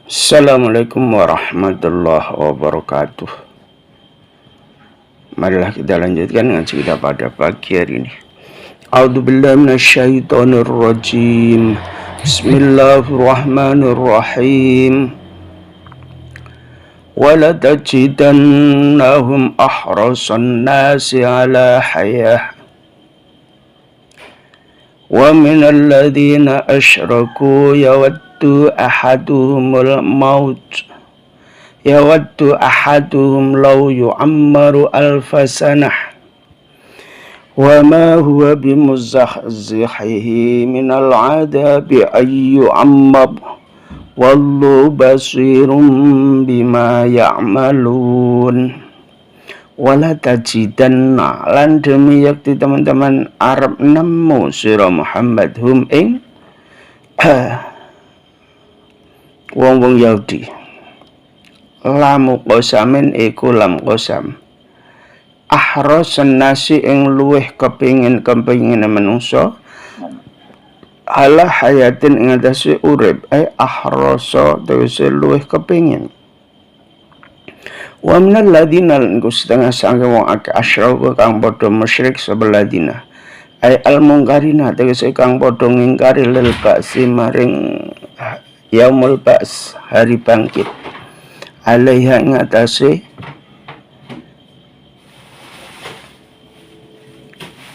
Assalamualaikum warahmatullahi wabarakatuh. Marilah kita lanjutkan dengan cerita pada pagi hari ini. A'udzubillahi minasyaitonirrajim. Bismillahirrahmanirrahim. Walatajidannahum ahrasan nasi ala hayah. Wa minal ladzina asyraku yawaddu ahaduhumul maut yawaddu ahaduhum law yu'ammaru alfa sanah wa ma huwa bimuzahzihihi minal adabi ay yu'ammar wallahu basirun bima ya'malun. Wala tajidanna lan demi yakti teman-teman Arab nemu sira Muhammad hum ing wong-wong Yahudi lamu qasamin iku lam qasam ahrasan nasi ing luweh kepingin menungso ala hayatin ing atase urip ay ahrasa tegese luweh kepingin. Wa minal ladina lan setengah sange wong akeh asyraku kang padha musyrik sebeladina ay al mungkarina tegese kang padha ngingkari lil ba'si maring yaumul ba's hari bangkit alaiha ing atase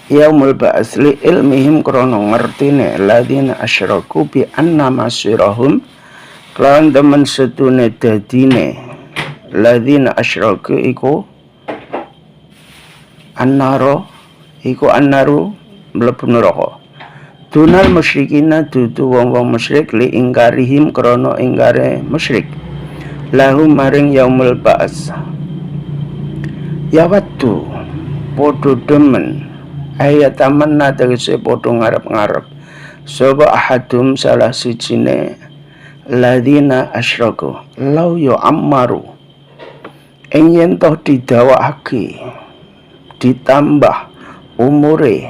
yaumul ba's li ilmihim krana ngertine ladina asyraku bi anna masirahum kelawan temen setune dadine ladzina asyraku iku annaro iku annaru mlebu neraka dunal musyrikina dudu wong-wong musyrik li ingkarihim krana ingkare musyrik lahum maring yaumul ba's yawaddu padha demen ayatamanna tegese padha ngarep-ngarep sapa ahadum salah sijine ladzina asyraku law yu'ammaru ing yen toh didawakake ditambah umure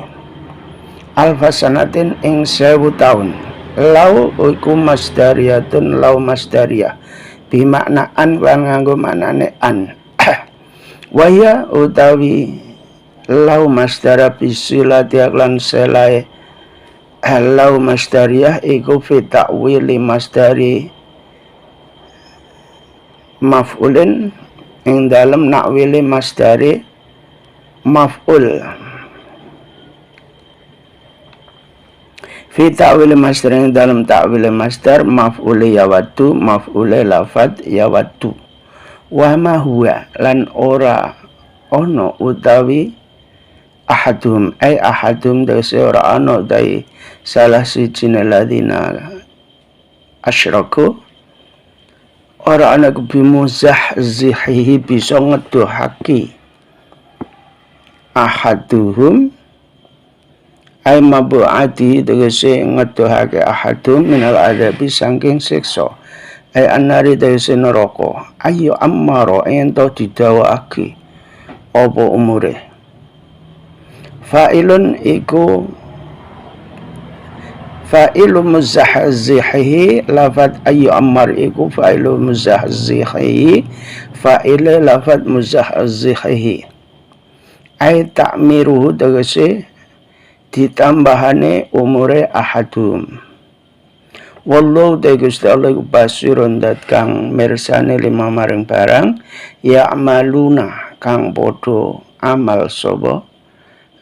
alfasanatin ing 1000 taun lau iku masdariyatun lau masdariyah bimaknaan lan nganggo maknane an waya utawi lau masdara bisilati lan selae lau masdariyah iku fi ta'wili masdari maf'ulin ing dalem nakwili masdari maf'ul fi ta'wili masdar ing dalem ta'wili masdar maf'uli yawaddu maf'uli lafad yawaddu wa ma huwa lan ora ono utawi ahadum ay ahadum dese ora ono dai salah sijine ladina asyraku ora ana bimuzahzihi bisa ngedohake ahaduhum ay mabu'ati tegese ngedohake ahadum minal adabi saking siksa ay annari tegese neraka ayo ammaro ento didawakake apa umure fa'ilun iku fa'ilu muzahzihi lafad ayu ammar iku fa'ilu muzahzihi fa'ile lafad muzahzihi ay ta'miruhu tegese ditambahane umure ahadum wallahu tegese Allah basirun dat kang mirsane lima maring barang ya'maluna kang padha amal sapa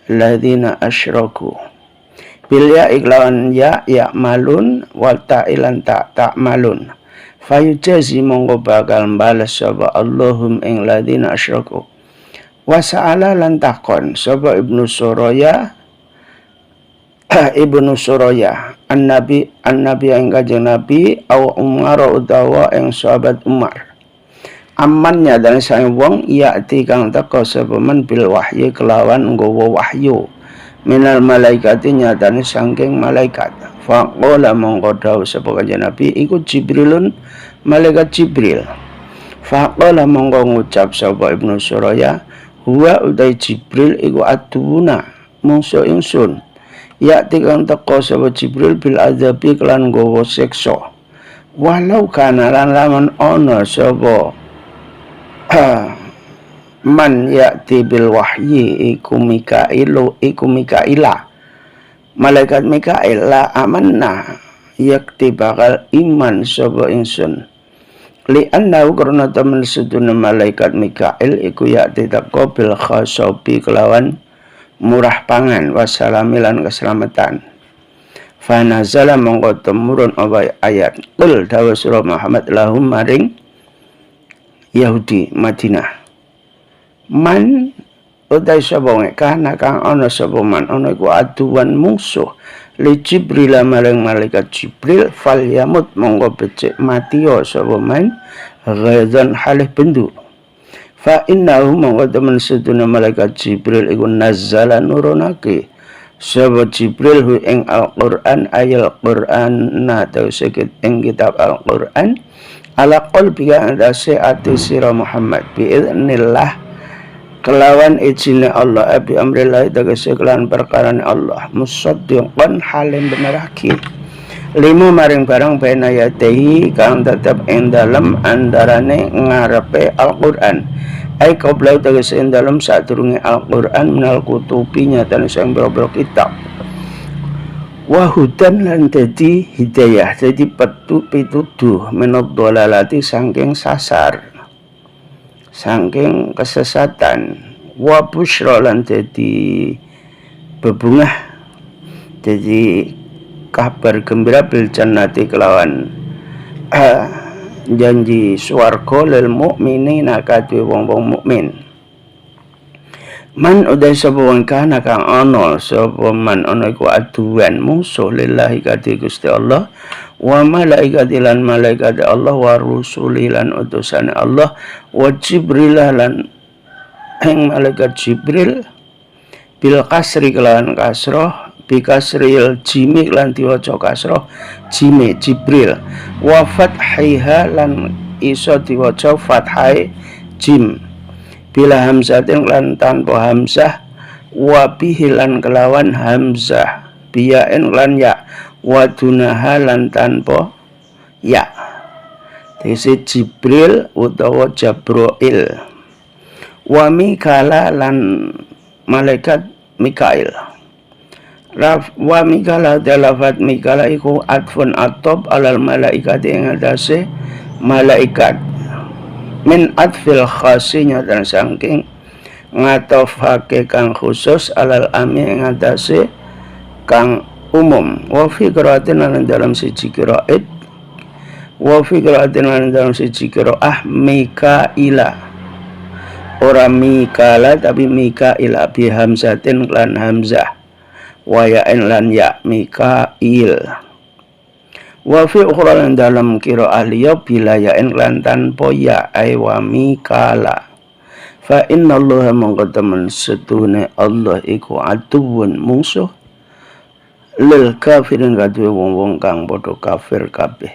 ladzina asyraku bilya iklawan ya malun wa ta'ilan tak malun fayujazi monggo bakal balas sapa Allahum ing ladina asyraku wa sa'ala lan takon sapa ibnu suraya annabi ing kanjeng nabi au umar utawa ing sahabat Umar aman nyadane sang wong yati kang teka sapa men bil wahyi kelawan nggawa wahyu minal malaikati nyatane saking malaikat faqala mongko dawuh sapa kanjeng nabi iku jibrilun malaikat jibril faqala mongko ngucap sapa ibnu suraya huwa utai jibril iku atuna mungsu ingsun ya tikang teko sapa jibril bil azabi kelan nggawa siksa walau kana lan lamun ana sapa man ya'ti bil wahyi iku Mikaila malaikat Mikail la amanna yakti bakal iman sapa ingsun li annahu karena temen sedune malaikat Mikail iku ya'ti teko bil khasabi kelawan murah pangan wasalami lan keselamatan. Fa nazala mongko temurun apa ayat qul dawa surah Muhammad lahum maring Yahudi Madinah man utai sapa kana kang ana sapa man ana iku aduan musuh li Jibril maring malaikat Jibril fal yamut mongko becik mati sapa man ghadzan halih bendu fa innahu mongko temen sedune malaikat Jibril iku nazzala nurunake sapa Jibril hu ing Al-Qur'an ayal Qur'an na tausikit ing kitab Al-Qur'an ala qalbika andase ati sira Muhammad biiznillah kelawan izine Allah bi amrillah tegese kelawan perkarane Allah musaddiqan halim benerake lima maring barang bena yatehi kang tetep ing dalem andarane ngarepe Al-Qur'an ai qabla tegese ing dalem sadurunge Al-Qur'an minal kutubi nyatane sing boro kitab wa hudan lan dadi hidayah dadi pituduh minad dhalalati saking sasar saking kesesatan wa busyra lan dadi bebungah jadi kabar gembira bil jannati kelawan janji swarga lil mukminina kadhe wong-wong mukmin man uday sapa wong kana kang ana sapa man ana iku aduan musuh lillahi kadhe Gusti Allah wa malaikati lan malaikat Allah wa rusuli lan utusane Allah wa Jibril lan ing malaikat Jibril bil kasri kelawan kasroh bi kasril jimi lan diwaca kasroh jime Jibril wa fathiha lan iso diwaca fathai jim bila hamzatin lan tanpa hamzah wa bihi lan kelawan hamzah biyain lan ya wa dunaha lan tanpa ya tese Jibril utawa Jabroil wa Mikala lan malaikat Mikail wa Mikala dalafat Mikala iku atfun atob alal malaikat yang adase malaikat min atfil khasinya dan saking ngatofake kang khusus alal ami yang adase kang umum wa fi qiraatin lan dalam siji qiraat wa fi qiraatin lan dalam siji qiraah Mikaila ora Mikala tapi Mikaila bi hamzatin lan hamzah wa ya'in lan ya Mikail wa fi ukhra lan dalam qiraah liya bila ya'in lan tanpa ya ay wa Mikala fa innallaha mangqataman setune Allah iku aduun musuh lil kafirin kadhe wong-wong kang padha kafir kabeh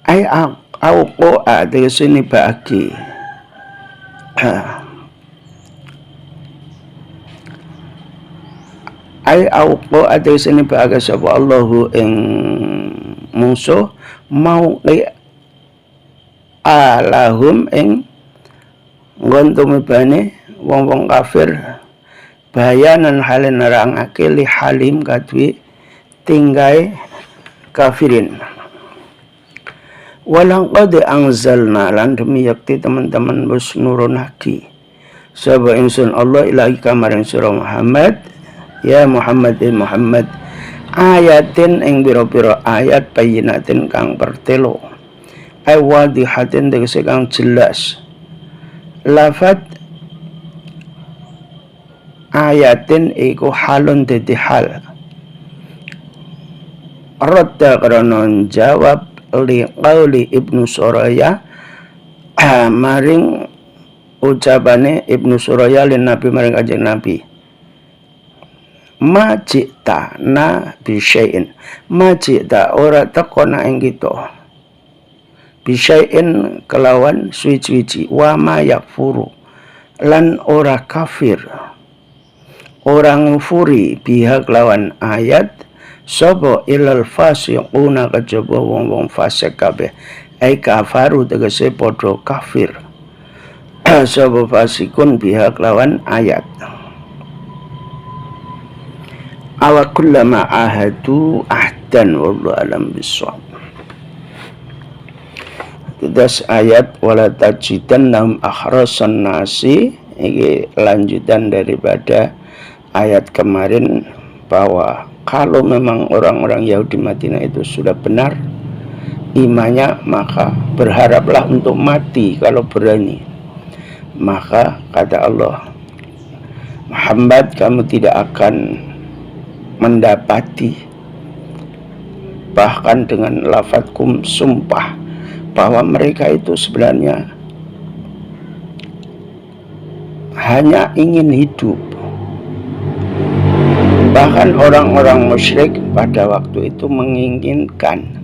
ai auqo tegese nibake ai auqo tegese nibake sapa Allahu ing musuh mau alahum ing nggon tumibane wong-wong kafir bayanan halin nerangake li halim kadwi tinggai kafirin walang qad anzalna lan demi yakti teman-teman wis nurunake sapa ingsun Allah ilahi kamaring surah Muhammad ya Muhammad Muhammad ayatin ing pira-pira ayat bayinatin kang pertelo ay wadihatin tegese kang jelas lafat ayatin iku halun dadi hal radda kronon jawab li qauli Ibnu Suraya maring ucapane Ibnu Suraya lin Nabi maring kanjeng Nabi majita na bisyai'in majita ora tekona ing kita bisyai'in kelawan suci-suci wa ma yakfuru lan ora kafir orang ngufuri biha kelawan ayat sapa ilal fasiquna kejaba wong-wong fasik kabeh ai kafaru tegese padha kafir sapa fasikun biha lawan ayat awa kullama ahadu ahdan wallahu alam bisawab. Terus ayat wala tajidannahum akhrasan nasi, ini lanjutan daripada ayat kemarin, bahwa kalau memang orang-orang Yahudi Madinah itu sudah benar imannya, maka berharaplah untuk mati kalau berani. Maka kata Allah, Muhammad, kamu tidak akan mendapati, bahkan dengan lafadzkum sumpah, bahwa mereka itu sebenarnya hanya ingin hidup. Bahkan orang-orang musyrik pada waktu itu menginginkan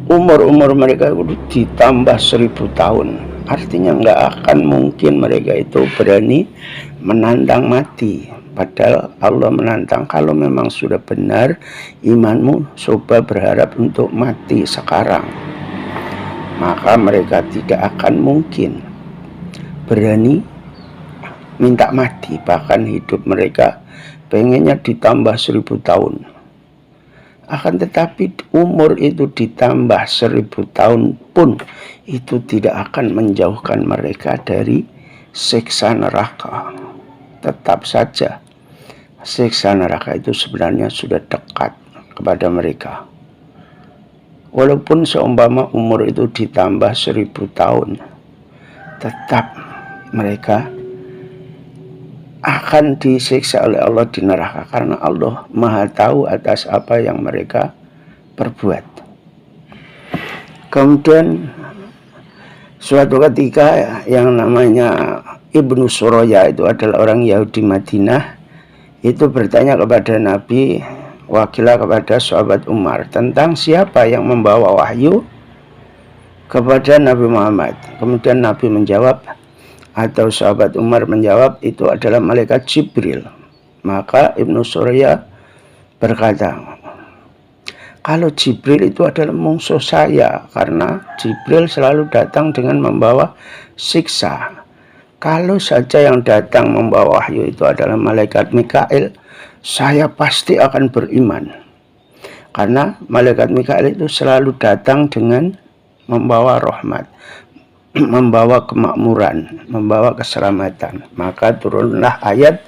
umur mereka itu ditambah 1000 tahun. Artinya nggak akan mungkin mereka itu berani menantang mati. Padahal Allah menantang, kalau memang sudah benar imanmu, coba berharap untuk mati sekarang. Maka mereka tidak akan mungkin berani minta mati. Bahkan hidup mereka pengennya ditambah 1000 tahun. Akan tetapi umur itu ditambah 1000 tahun pun itu tidak akan menjauhkan mereka dari siksa neraka. Tetap saja siksa neraka itu sebenarnya sudah dekat kepada mereka. Walaupun seumpama umur itu ditambah 1000 tahun, tetap mereka akan disiksa oleh Allah di neraka, karena Allah Maha tahu atas apa yang mereka perbuat. Kemudian suatu ketika yang namanya Ibnu Suraya, itu adalah orang Yahudi Madinah, itu bertanya kepada Nabi, wakilah kepada sahabat Umar, tentang siapa yang membawa wahyu kepada Nabi Muhammad. Kemudian Nabi menjawab, atau sahabat Umar menjawab, itu adalah malaikat Jibril. Maka Ibnu Suraya berkata, kalau Jibril itu adalah musuh saya, karena Jibril selalu datang dengan membawa siksa. Kalau saja yang datang membawa wahyu itu adalah malaikat Mikail, saya pasti akan beriman. Karena malaikat Mikail itu selalu datang dengan membawa rahmat, membawa kemakmuran, membawa keselamatan. Maka turunlah ayat,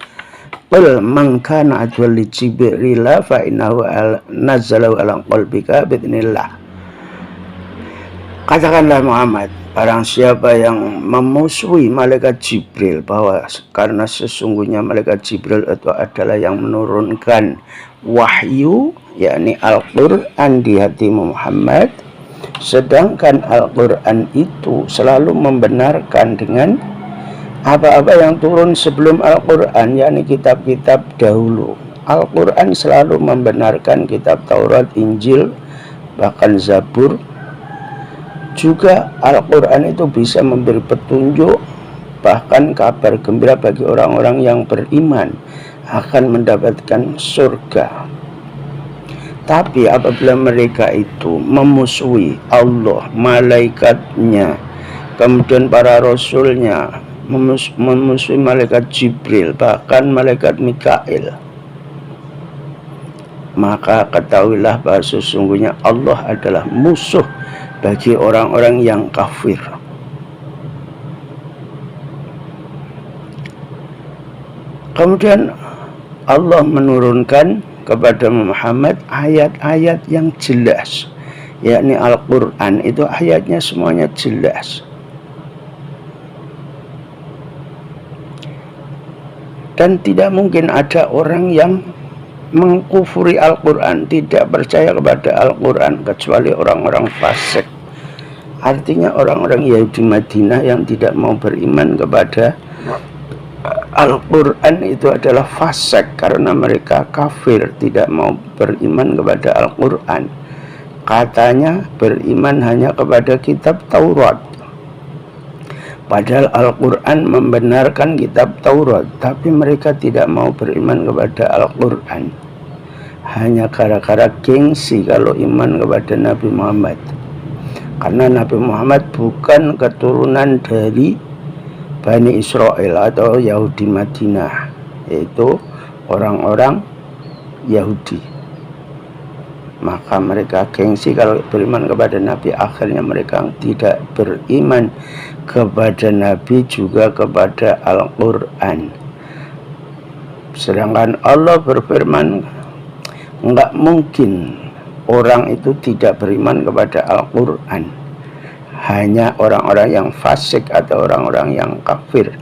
qul man kana adwal li Jibril fa innahu nazzalahu ala qalbika bi'idznillah. Katakanlah Muhammad, barang siapa yang memusuhi malaikat Jibril, bahwa karena sesungguhnya malaikat Jibril itu adalah yang menurunkan wahyu, yakni Al-Quran di hati Muhammad. Sedangkan Al-Quran itu selalu membenarkan dengan apa-apa yang turun sebelum Al-Quran, yakni kitab-kitab dahulu. Al-Quran selalu membenarkan kitab Taurat, Injil, bahkan Zabur. Juga Al-Quran itu bisa memberi petunjuk, bahkan kabar gembira bagi orang-orang yang beriman akan mendapatkan surga. Tapi apabila mereka itu memusuhi Allah, malaikatnya, kemudian para rasulnya, memusuhi malaikat Jibril, bahkan malaikat Mikail, maka ketahuilah bahwa sesungguhnya Allah adalah musuh bagi orang-orang yang kafir. Kemudian Allah menurunkan kepada Muhammad ayat-ayat yang jelas, yakni Al-Quran itu ayatnya semuanya jelas. Dan tidak mungkin ada orang yang mengkufuri Al-Quran, tidak percaya kepada Al-Quran, kecuali orang-orang fasik. Artinya orang-orang Yahudi Madinah yang tidak mau beriman kepada Al-Quran itu adalah fasik, karena mereka kafir, tidak mau beriman kepada Al-Quran. Katanya beriman hanya kepada kitab Taurat, padahal Al-Quran membenarkan kitab Taurat, tapi mereka tidak mau beriman kepada Al-Quran. hanya gara-gara gengsi kalau iman kepada Nabi Muhammad. Karena Nabi Muhammad bukan keturunan dari Bani Israel atau Yahudi Madinah, yaitu orang-orang Yahudi. Maka mereka gengsi kalau beriman kepada Nabi, akhirnya mereka tidak beriman kepada Nabi juga kepada Al-Quran. Sedangkan Allah berfirman, enggak mungkin orang itu tidak beriman kepada Al-Quran. Hanya orang-orang yang fasik atau orang-orang yang kafir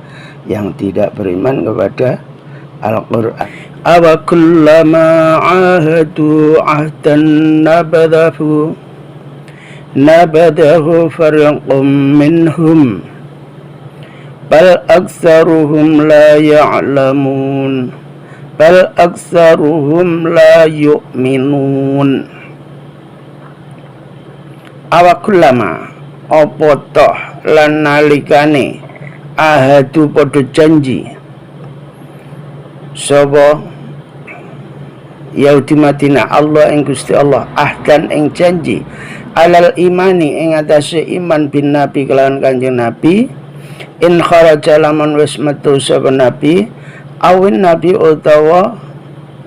yang tidak beriman kepada Al-Quran. Awa kullama ahadu ahdan nabadahu fariqum minhum bal aktsaruhum la ya'lamun bal aktsaruhum la yu'minun. Awakullama apa toh lan nalikane ahadu padha janji sapa Yahudi Madinah Allah ing Gusti Allah ahdan ing janji alal imani ing atase iman bin Nabi kelawan Kanjeng Nabi, in kharaja lamun wis metu sapa Nabi awin Nabi utawa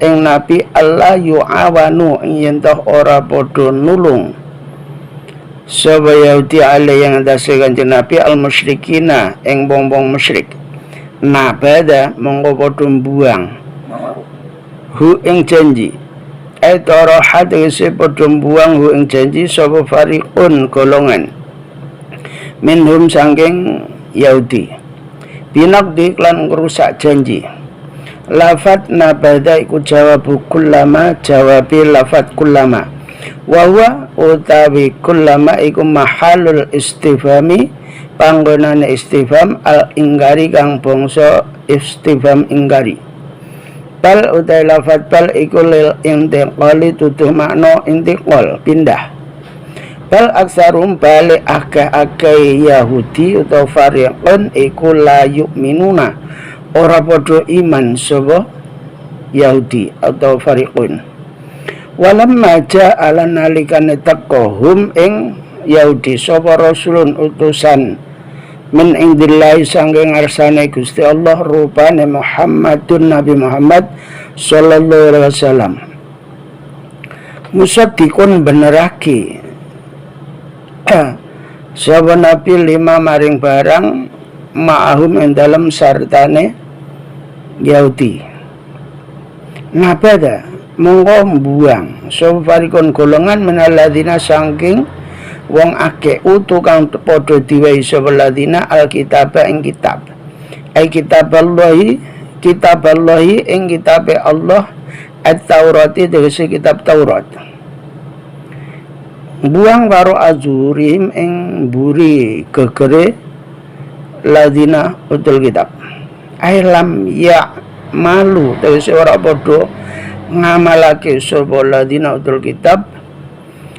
ing Nabi Allah yu'awanu yen toh ora padha nulung sapa Yahudi ale yang atase Kanjeng Nabi al musyrikina ing wong-wong musyrik. Nabada monggo padha mbuang hu ing janji tara hadise padha mbuang hu ing janji sapa fariqun golongan minhum saking Yahudi binaqdi klan ngrusak janji. Lafat nabada iku jawabu kullama jawabi lafat kullama wa huwa utawi kullama iku mahalul istifhami panggonane istifham al ingkari kang bangsa istifham ingkari. Bal utai lafat bal iku lil intiqali tuduh makna intiqal pindah. Bal aksarum balik akeh-akeh Yahudi atau fariqun iku la yu'minuna ora padha iman sapa Yahudi atau fariqun. Walamma ja'ala nalikane taqahum ing Yahudi sapa rasulun utusan min indillahi sangking ngarsane Gusti Allah rupane Muhammadun Nabi Muhammad sallallahu alaihi wasallam musaddiqun benerake sapa Nabi lima maring barang ma'ahum ing dalem sartane Yahudi. Nabada monggo mbuang sapa farikun golongan menalladzina sangking wong akeh utu kang padha diwehi sapa ladina alkitab ing kitab ai kitaballahi ing kitabe Allah at-taurati tegese kitab Taurat buang karo azurim ing buri gegere ladina utul kitab ai lam ya malu tegese ora padha ngamalake sapa ladina utul kitab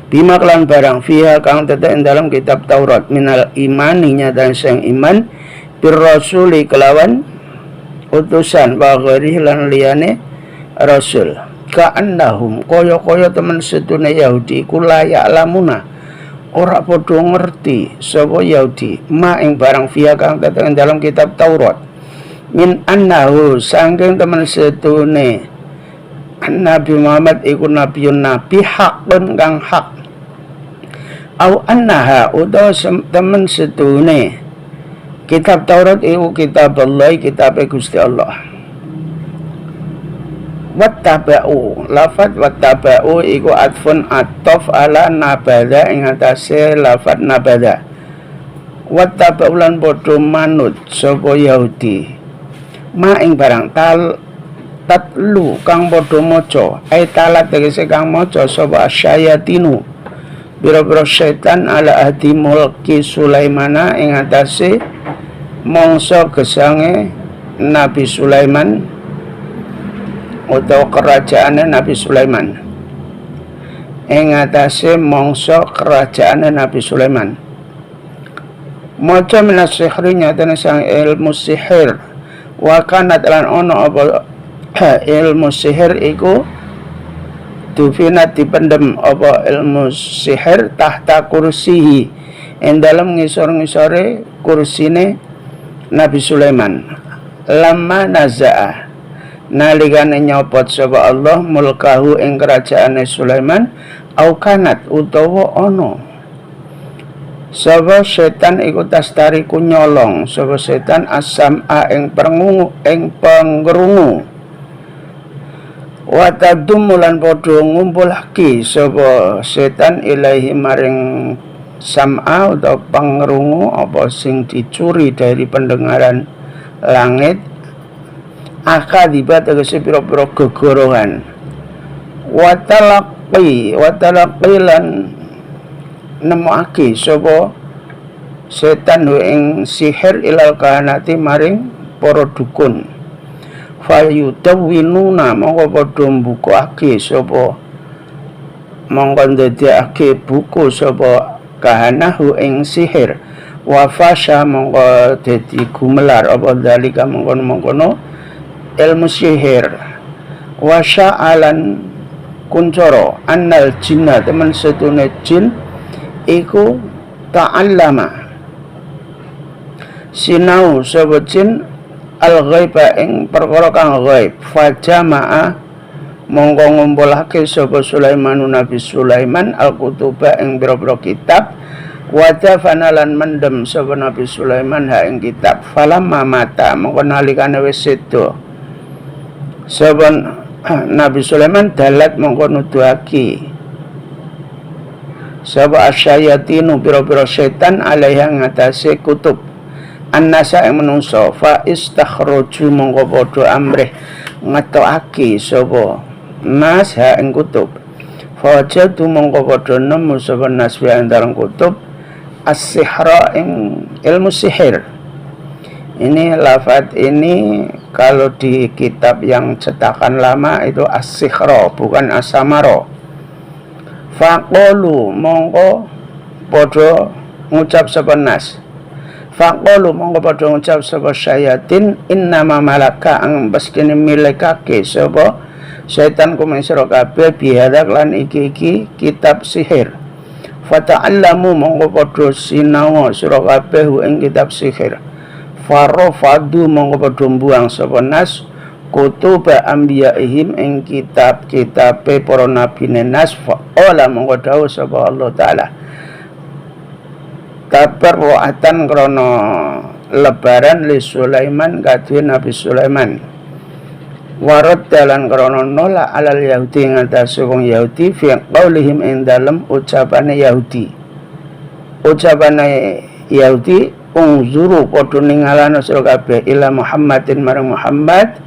bima kelan barang fiha kang tetep ing dalam kitab Taurat minal imani nyata sang iman bir rasuli kelawan utusan wa ghairi lan liyane rasul ka annahum kaya-kaya temen setune Yahudi iku layak lamuna ora padha ngerti sapa Yahudi ma ing barang fiha kang tetep ing dalam kitab Taurat min annahu saking temen setune Nabi Muhammad iku nabiyun nabi hakun kang hak au annaha utawa temen setune kitab Taurat iku kitab Allah kitab Gusti Allah. Wattaba'u lafat wattaba'u iku atfun ataf ala nabada ing atase lafat nabada. Wattaba'u lan padha manut sapa Yahudi ma ing barang tatlu kang padha maca ai talat tegese kang maca sapa syayatinu biro-biro setan ala ahdi mulki Sulaimana ing atase mangsa gesange Nabi Sulaiman utawa kerajaane Nabi Sulaiman ing atase mangsa kerajaane Nabi Sulaiman maca minas sihri nyatane sang ilmu sihir wa kanat lan ono apa ilmu sihir iku dufinat dipendem apa ilmu sihir tahta kursihi ing dalem ngisor-ngisore kursine Nabi Sulaiman. Lama naza'a nalikane nyopot sapa Allah mulkahu ing kerajaane Sulaiman au kanat utawa ana sapa setan iku tastariku nyolong sapa setan asam-a ing pengrungu wa tadumulan padha ngumpulake sapa setan ilahi maring sam'a atau pengrungu apa sing dicuri dari pendengaran langit akadibat tegese pira-pira gegorohan watalaqi lan nemokake sapa setan ing sihir ilal kahanati maring para dukun fayutawinuna mongko padha mbukake sapa mongko ndadekake buku sapa kahanahu ing sihir wa fasha mongko dadi gumelar apa dalika mongkon-mongkono ilmu sihir wa sya'alan kuncoro annal jinna teman setune jin iku ta'allama sinau sapa jin al ghaiba ing perkara kang ghaib fajama'a mongko ngumpulake sapa Sulaiman Nabi Sulaiman al kutuba ing biro-biro kitab wadafana lan mendem sapa Nabi Sulaiman ha ing kitab falamma mata mongko nalikane wis sedo sapa Nabi Sulaiman dalat mongko nuduhake sapa asyayatinu pira-pira setan alaiha ngatasé kutub annasa ing menungso fa istakhraju mongko padha amrih ngetokake sapa nas ha ing kutub fa jadu mongko padha nemu sapa nas wa dalam kutub as-sihra ing ilmu sihir. Ini lafaz ini kalau di kitab yang cetakan lama itu as-sihra bukan as-samara. Faqalu mongko padha ngucap sapa nas. Faqalu mongko padha ngucap sapa syayatin innama malaka ang baskene milekake sapa setan kumen sira kabeh bihadak lan iki kitab sihir. Fata'allamu mongko padha sinau sira kabeh ing kitab sihir. Farofadu mongko padha mbuang sapa nas kutuba anbiya'ihim ing kitab-kitabe para nabine nas fa'ala mongko dawuh sapa Allah taala tabarru'atan krana lebaran li Sulaiman kadhe Nabi Sulaiman warad dalan krana nolak alal Yahudi ngatasi wong Yahudi fi qaulihim ing dalem ucapane Yahudi unzuru padha ningalana sira kabeh ila Muhammadin marang Muhammad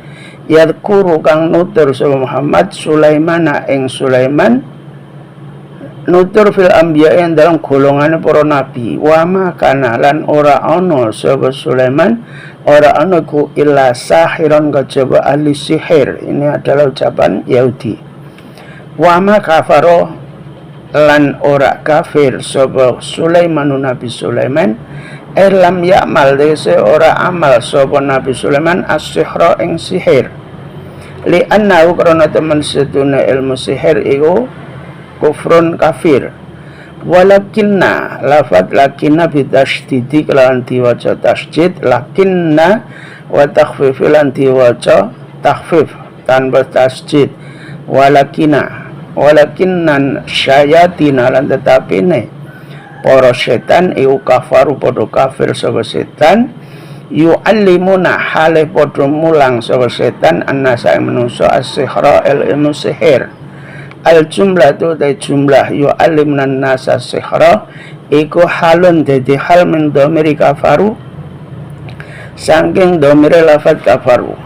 yadhkuru kang nutur sapa Muhammad Sulaimana ing Sulaiman nutur fil anbiya ing dalam golongane para nabi wa makana lan ora ana sapa Sulaiman ora ana ku illa sahiron kejaba ahli sihir. Ini adalah ucapan Yahudi. Wa ma kafaro lan ora kafir sapa Sulaiman Nabi Sulaiman lam ya'mal dese ora amal sapa Nabi Sulaiman as-sihra ing sihir li annahu karena teman setune ilmu sihir iku kufrun kafir walakinna lafad lakinna bitasydidi kelawan diwaca tasydid lakinna wa takhfif lan diwaca takhfif tanpa tasydid walakinnan syayatina lan tetapine para setan iku kafaru padha kafir sapa setan yu'allimuna hale padha mulang sapa setan annasa manungsa as-sihra ilmu sihir al jumlatu ta jumlah yu'allimuna nasa sihra iku halun dadi hal min dhamiri kafaru saking dhamire lafaz kafaru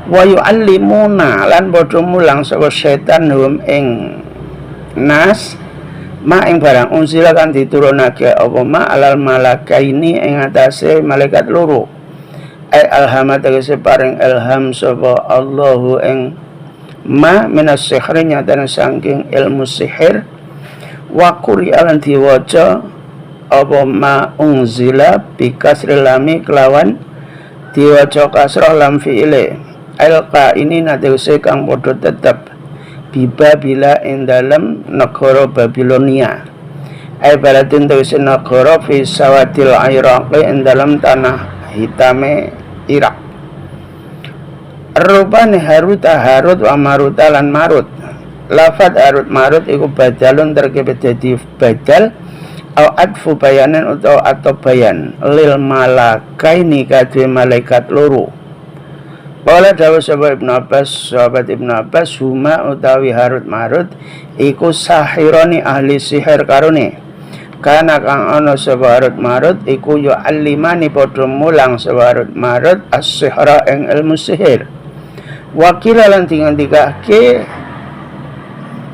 wa yu'allimuna lan padha mulang sapa setan hum ing nas ma ing barang unsila kan diturunake apa ma alal malakaini ing atase malaikat loro ai alhamat tegese paring ilham sapa Allahu ing ma minas sihri nyatan saking ilmu sihir wa quri alan diwaca apa ma unzila bi kasril lami kelawan diwaca kasrah lam fi'ile alqa ini natuse kang padha tetep Babila ing dalam negara Babilonia. Ai baladun tegese negara fi sawadil Iraq ing dalam tanah hitame Irak. Rupane Harut wa Maruta lan Marut. Lafad Harut Marut iku badalun terkebet dadi badal au adfu bayanan utawa atau bayan lil malakaini kadhe malaikat loro. Qala dawu sahabat Ibnu Abbas huma utawi Harut Marut iku sahirani ahli sihir karone. Kana kang ana sapa Harut Marut iku ya alimani padha mulang sapa Harut Marut as-sihra ing ilmu sihir. Wakila lan dikake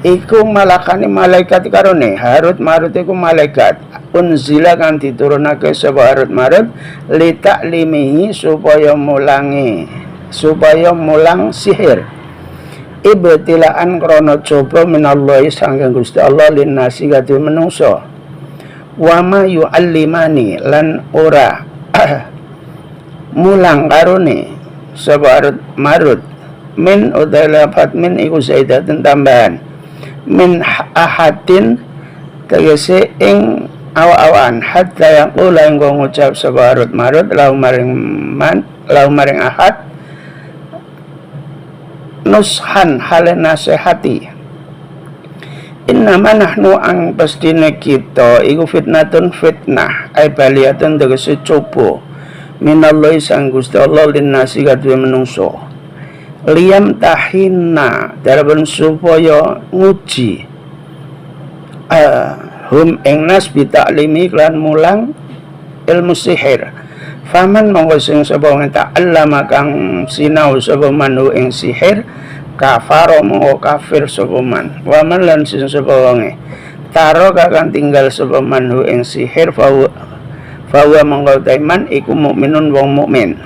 iku malakane malaikat karone. Harut Marut iku malaikat unzila kang diturunake sapa Harut Marut li ta'limihi supaya mulang sihir ibtilaan krana coba minallahi saking Gusti Allah linnasi kadhe menungso wa ma yu'allimani lan ora mulang karone sapa Harut Marut min udalafat min iku zaidatun tambahan min ahadin tegese ing awa-awan hatta yaqula ing ngucap sapa Harut Marut lahu maring ahad nushan hale nasihati innama nahnu ang pastine kita iku fitnatun fitnah ai baliyatun tegese coba minallahi sang Gusti Allah linnasi kadhe menungso liyam tahina darban supaya nguji hum ing nas bi ta'limi lan mulang ilmu sihir. Faman mongko sing sapa wong ta'allama kang sinau sapa manhu ing sihir kafaro mongko kafir sapa man. Wa man lan sing sapa wonge taro kang tinggal sapa manhu ing sihir fawa mongko taiman iku mukminun wong mukmin.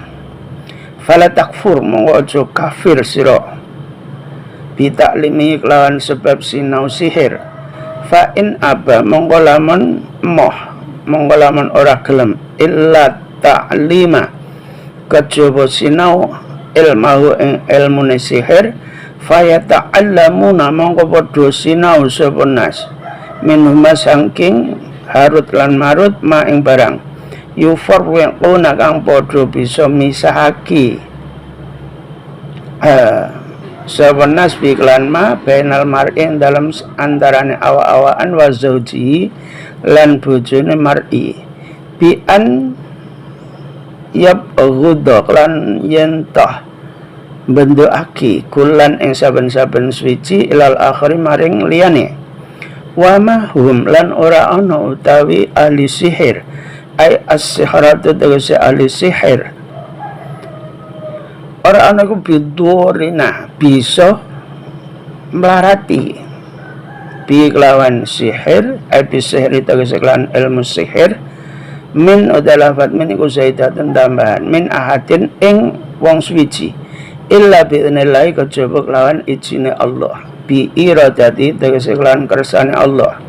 Fala takfur mongko aja kafir sira bi ta'limi kelawan sebab sinau sihir. Fa in aba mongko lamun ora gelem illa ta'lima kejaba sinau ilmahu ing ilmune sihir faya ta'allamuna mongko padha sinau sapa nas minhuma sangking Harut lan Marut ma ing barang yufarriquna kang padha bisa misahaki sapa nas bi lan ma bainal mar'in dalam antarane awa-awaan wa zauji lan bojone mar'i bi an ghudok lan yentah bendoaki kulan ing saben-saben suci ilal akhiri maring liyane wa mahum lan ora ana utawi ahli sihir ai as-sihratu tegese ahli sihir ora ana ku bidurina bisa melarati bi kelawan sihir ai bisihir tegese kelawan ilmu sihir min udalafat min iku zaidatun tambahan min ahadin ing wong suci illa bi'inillahi kejaba kelawan izine Allah bi iradati tegese kelawan kersane Allah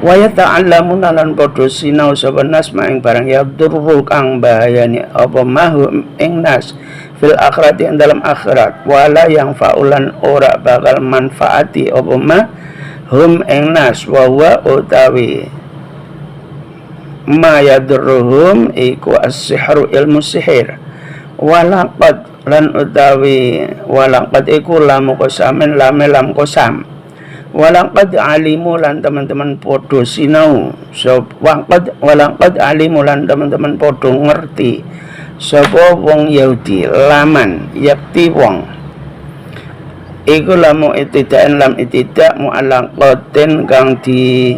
wa yata'allamuna lan padha sinau sapa nas maing barang yadurru kang bahayane apa mahu ing nas fil akhirati ing dalam akhirat wala yang faulan ora bakal manfaati apa ma hum ing nas wa utawi ma yadurruhum iku as-sihru ilmu sihir walaqad lan utawi walaqad iku lamu qasamin lam qasam walaqad alimu lan teman-teman podo sinau walaqad alimu lan teman-teman podo ngerti sapa wong Yahudi laman yakti wong iku lamu itidaen lam itidak mu'allaqatin kang di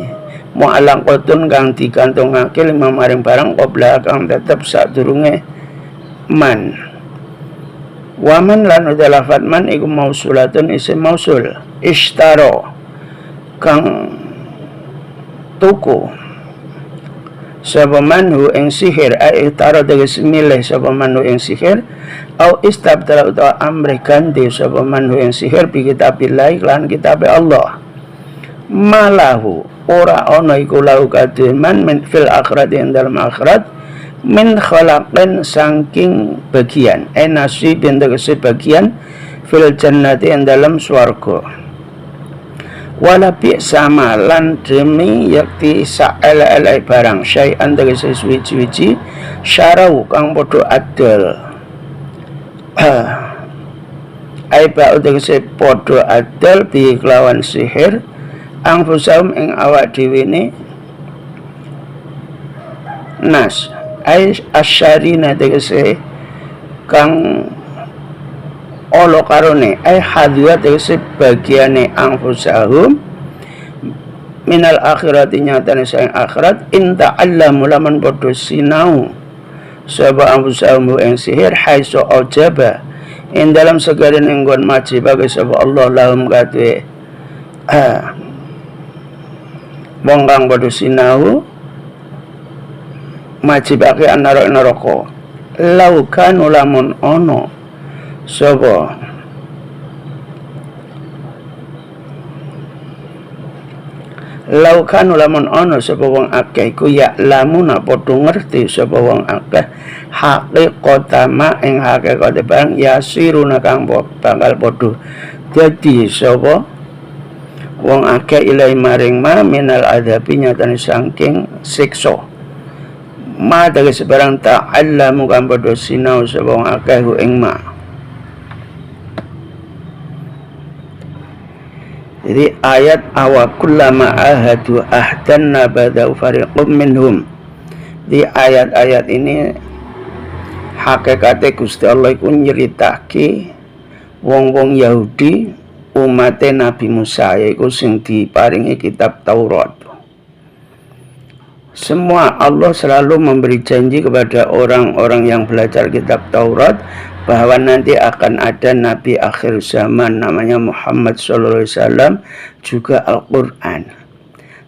mu'allaqatun kang digantungake lima maring barang qabla kang tetep sadurunge man waman lan udalafat man iku mausulatun isim mausul ishtaro kang tuku sapa manhu ing sihir ai taro tegese milih sapa manhu ing sihir au istabdala utawa amrih ganti sapa manhu ing sihir bi kitabillah lan kitab Allah malahu ora ana iku lahu kadiman min fil akhirat ing dalam akhirat min khalaqin saking bagian nasibin tegese bagian fil jannati ing dalam swarga. Wala bi sama lan demi yakti saele-ele barang syai'an tegese suwi-wiji syarau kang padha adol. Ai ba tegese padha adol bi kelawan sihir anfusahum ing awak dhewe ne nas ai asyarina tegese kang olo karone ai hadwa tegese bagiane anfusahum minal akhirati nyatane saing akhirat in ta'allamu laman padha sinau sapa anfusahum ing sihir haiso ojaba ing dalam segala enggon maji bagi sapa Allah lahum kadhe wong kang padha sinau majibake neraka laukan lamun ono sapa laukan lamun ono sapa wong akeh iku ya lamuna padha ngerti sapa wong akeh haqiqatama ing hakikate barang yasiruna kang bakal padha dadi sapa wong akeh ilai maring ma minal adabi nyatane saking siksa ma tegese barang ta'allamu kang padha sinau sapa wong akeh ing ma. Jadi ayat awa kullama ahadu ahdan nabadau fariqum minhum. Di ayat-ayat ini hakikate Gusti Allah iku nyeritake wong-wong Yahudi umat Nabi Musa yaiku sing diparingi kitab Taurat. Semua Allah selalu memberi janji kepada orang-orang yang belajar kitab Taurat bahwa nanti akan ada Nabi akhir zaman namanya Muhammad SAW, juga Al-Quran.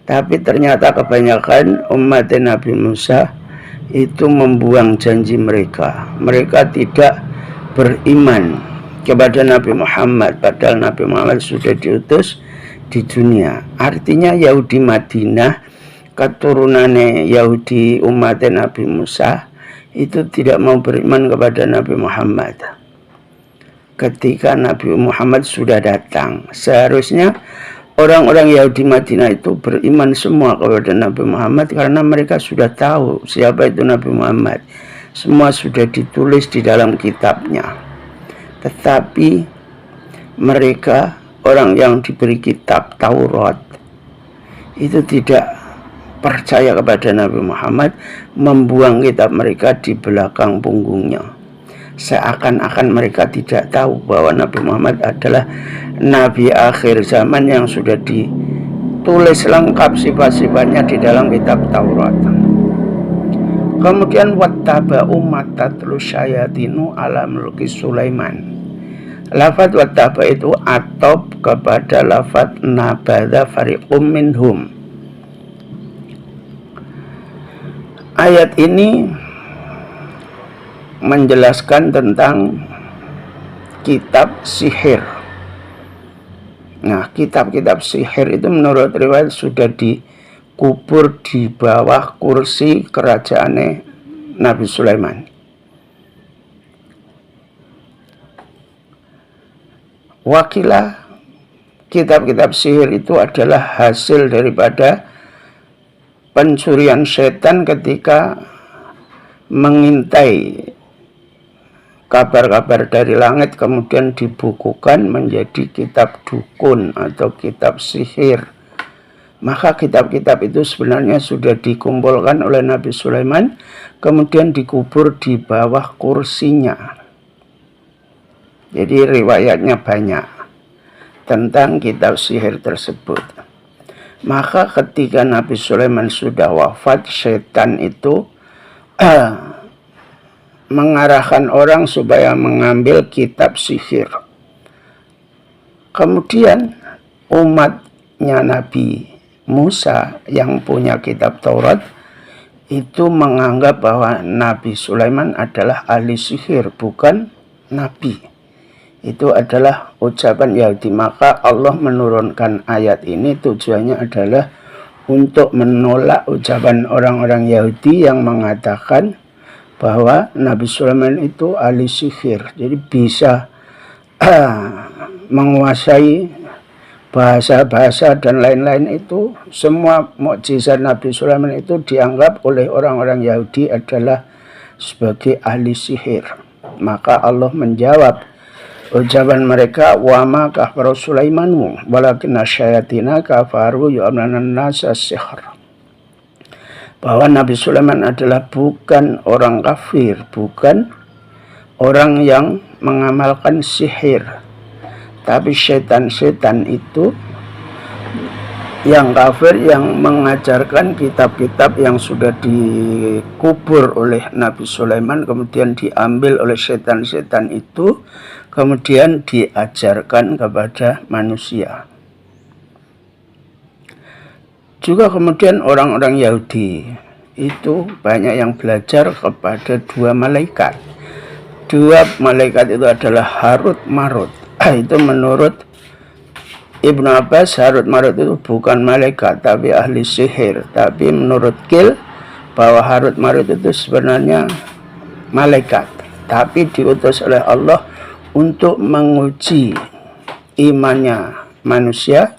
Tapi ternyata kebanyakan umat Nabi Musa itu membuang janji mereka. Mereka tidak beriman kepada Nabi Muhammad, padahal Nabi Muhammad sudah diutus di dunia. Artinya Yahudi Madinah, keturunannya Yahudi umat Nabi Musa, itu tidak mau beriman kepada Nabi Muhammad. Ketika Nabi Muhammad sudah datang, seharusnya orang-orang Yahudi Madinah itu beriman semua kepada Nabi Muhammad karena mereka sudah tahu siapa itu Nabi Muhammad. Semua sudah ditulis di dalam kitabnya. Tetapi mereka, orang yang diberi kitab Taurat, itu tidak percaya kepada Nabi Muhammad, membuang kitab mereka di belakang punggungnya. Seakan-akan mereka tidak tahu bahwa Nabi Muhammad adalah Nabi akhir zaman yang sudah ditulis lengkap sifat-sifatnya di dalam kitab Taurat. Kemudian wattaba'u matatlu syayatinu ala mulki Sulaiman. Lafaz wattaba itu atop kepada lafaz nabadha fariqum minhum. Ayat ini menjelaskan tentang kitab sihir. Nah, kitab-kitab sihir itu menurut riwayat sudah dikubur di bawah kursi kerajaan Nabi Sulaiman. Wakilah kitab-kitab sihir itu adalah hasil daripada pencurian setan ketika mengintai kabar-kabar dari langit kemudian dibukukan menjadi kitab dukun atau kitab sihir. Maka kitab-kitab itu sebenarnya sudah dikumpulkan oleh Nabi Sulaiman kemudian dikubur di bawah kursinya. Jadi riwayatnya banyak tentang kitab sihir tersebut. Maka ketika Nabi Sulaiman sudah wafat, setan itu mengarahkan orang supaya mengambil kitab sihir. Kemudian umatnya Nabi Musa yang punya kitab Taurat itu menganggap bahwa Nabi Sulaiman adalah ahli sihir, bukan Nabi. Itu adalah ucapan Yahudi. Maka Allah menurunkan ayat ini tujuannya adalah untuk menolak ucapan orang-orang Yahudi yang mengatakan bahwa Nabi Sulaiman itu ahli sihir. Jadi bisa menguasai bahasa-bahasa dan lain-lain itu, semua mukjizat Nabi Sulaiman itu dianggap oleh orang-orang Yahudi adalah sebagai ahli sihir. Maka Allah menjawab ucapan mereka, wa ma kafara Sulaimanu walakinna syayatina kafaru yu'allimuna an-nasa sihr. Bahwa Nabi Sulaiman adalah bukan orang kafir, bukan orang yang mengamalkan sihir, tapi setan-setan itu yang kafir yang mengajarkan kitab-kitab yang sudah dikubur oleh Nabi Sulaiman, kemudian diambil oleh setan-setan itu, kemudian diajarkan kepada manusia. Juga kemudian orang-orang Yahudi itu banyak yang belajar kepada dua malaikat. Dua malaikat itu adalah Harut Marut. Itu menurut Ibnu Abbas, Harut Marut itu bukan malaikat tapi ahli sihir. Tapi menurut Qil, bahwa Harut Marut itu sebenarnya malaikat, tapi diutus oleh Allah untuk menguji imannya manusia.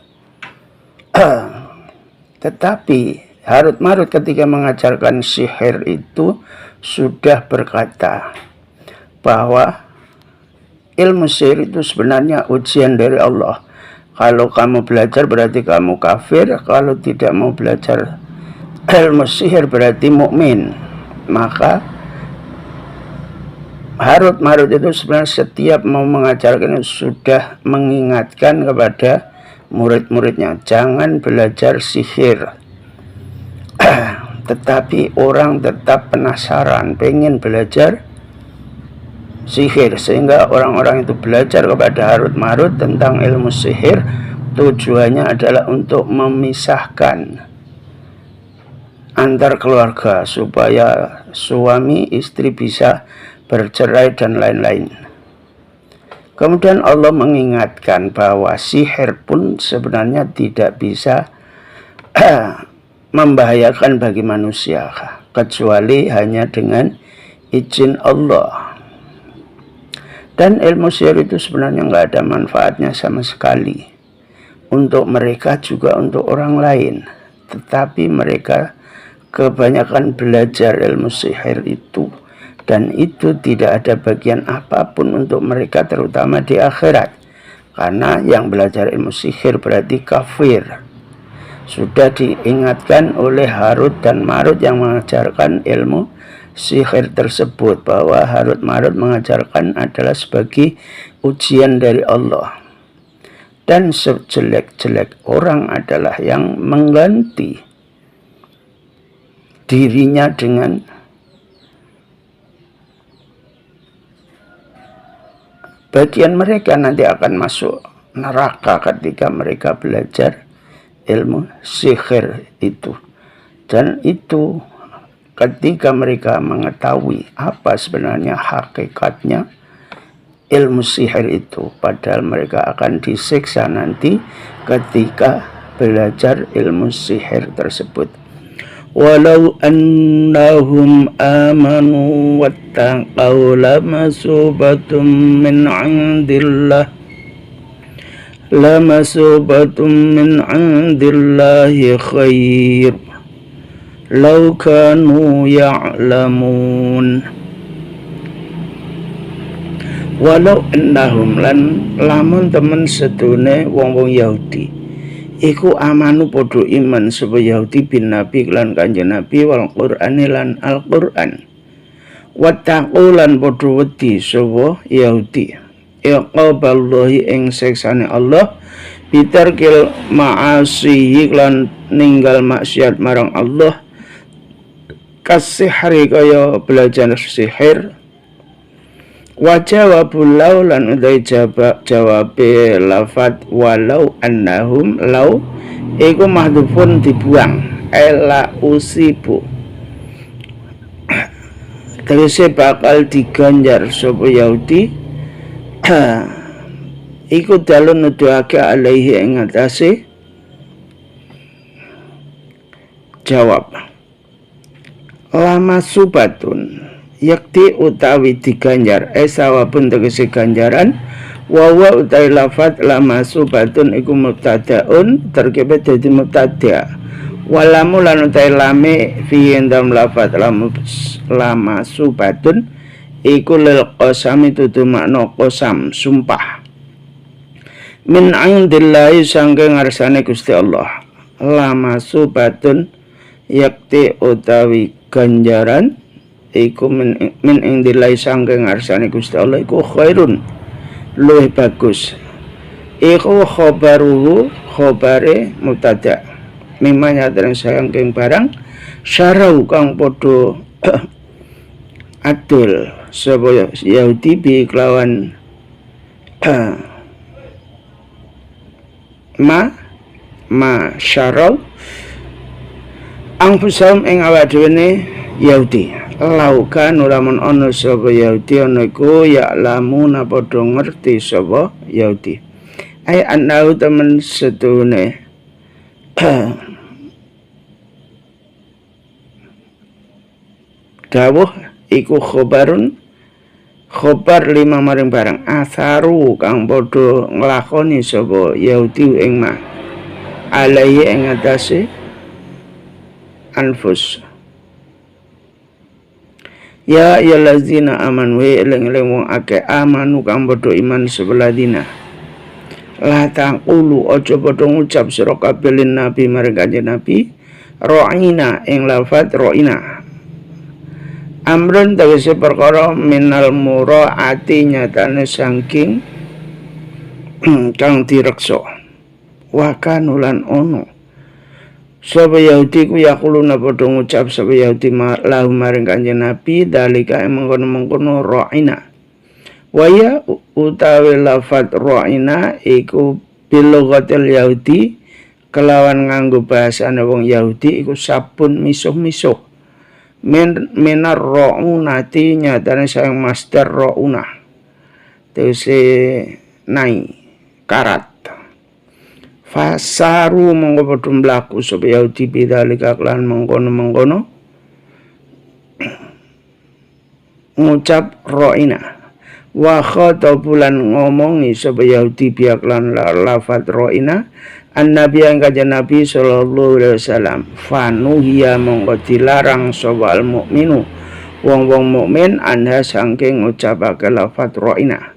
Tetapi Harut Marut ketika mengajarkan sihir itu sudah berkata bahwa ilmu sihir itu sebenarnya ujian dari Allah. Kalau kamu belajar berarti kamu kafir, kalau tidak mau belajar ilmu sihir berarti mukmin. Maka Harut Marut itu sebenarnya setiap mau mengajarkan sudah mengingatkan kepada murid-muridnya, jangan belajar sihir. Tetapi orang tetap penasaran, pengen belajar sihir, sehingga orang-orang itu belajar kepada Harut Marut tentang ilmu sihir. Tujuannya adalah untuk memisahkan antar keluarga supaya suami istri bisa bercerai dan lain-lain. Kemudian Allah mengingatkan bahwa sihir pun sebenarnya tidak bisa membahayakan bagi manusia kecuali hanya dengan izin Allah. Dan ilmu sihir itu sebenarnya nggak ada manfaatnya sama sekali untuk mereka, juga untuk orang lain. Tetapi mereka kebanyakan belajar ilmu sihir itu, dan itu tidak ada bagian apapun untuk mereka, terutama di akhirat. Karena yang belajar ilmu sihir berarti kafir. Sudah diingatkan oleh Harut dan Marut yang mengajarkan ilmu sihir tersebut, bahwa Harut Marut mengajarkan adalah sebagai ujian dari Allah. Dan sejelek-jelek orang adalah yang mengganti dirinya dengan bagian mereka nanti akan masuk neraka ketika mereka belajar ilmu sihir itu. Dan itu ketika mereka mengetahui apa sebenarnya hakikatnya ilmu sihir itu, padahal mereka akan disiksa nanti ketika belajar ilmu sihir tersebut. Walau annahum amanu wattaqaw lamasubatum min 'indillahi khair law kanu ya'lamun. Walau annahum lan lamun temen sedune wong-wong Yahudi iku amanu padha iman sapa Yahudi bin Nabi lan Kanjeng Nabi wal Qur'ani lan Al-Qur'an, wattaqu lan padha wedi sapa Yahudi iqaballahi ing siksane Allah bitarkil ma'asi lan ninggal maksiat marang Allah, kasihri kaya belajar sihir. Wajawabul law lan udai jawabe lafat walau annahum, law iku mahdhufun dibuang, ela usibu tegese bakal diganjar sapa Yahudi iku dalun nuduhake alaihi ing atase jawab lama subatun yakti utawi diganjar sawabun tegese ganjaran Wa utai lafat lama subatun iku mubtadaun terkebe dadi mubtada. Walamu lan utai lame fi endam lafat lama subatun iku lil qasami tutu makna qasam sumpah. Min indillahi sangge ngarsane Gusti Allah. Lama subatun yakti utawi ganjaran iku min indillahi sangge ngarsane Gusti Allah iku khairun luwih bagus. Iku khobaruhu khobare mubtada. Mimanya terang saking barang syarau kang podo adil sapa Yahudi bi kelawan ma syarau angfusahum ing awak dhewe Yahudi. Laukan ulamun ono sapa Yahudi ono iku ya lamuna padha ngerti sapa Yahudi. Ai anau temen setune dawuh iku khobar lima maring barang asaru kang padha nglakoni sapa Yahudi ing ma alaihi ing atase anfus. Ya ayyuhallazina amanu eling-eling wong akeh amanu kang padha iman sebeladina. La taqulu aja padha ngucap sira kabeh nabi marang kanjeng Nabi ra'ina ing lafat ra'ina. Amrun tegese perkara minal muraati nyatane saking kang direksa. Wa kanulan ono sapa Yahudi ku yaquluna padha ngucap sapa Yahudi lahu maring kanjeng Nabi dalika mengkono-mengkono ra'ina. Waya utawi lafat ra'ina iku bilughatil Yahudi kelawan nganggo bahasane wong Yahudi iku sabun misuh-misuh. Minar ra'unati nyatane sang master ra'una. Tegese nai karat. Fasaru mongko padha mlaku sapa Yahudi bidzalika kelan mengkono-mengkono ngucap ra'ina. Wa khatabulan ngomongi sapa Yahudi biak lan lafat ra'ina annabi yang kanjeng Nabi sallallahu alaihi wasallam fanuhiya mongko dilarang sapa al mukminu wong-wong mukmin anha saking ngucapake lafat ra'ina.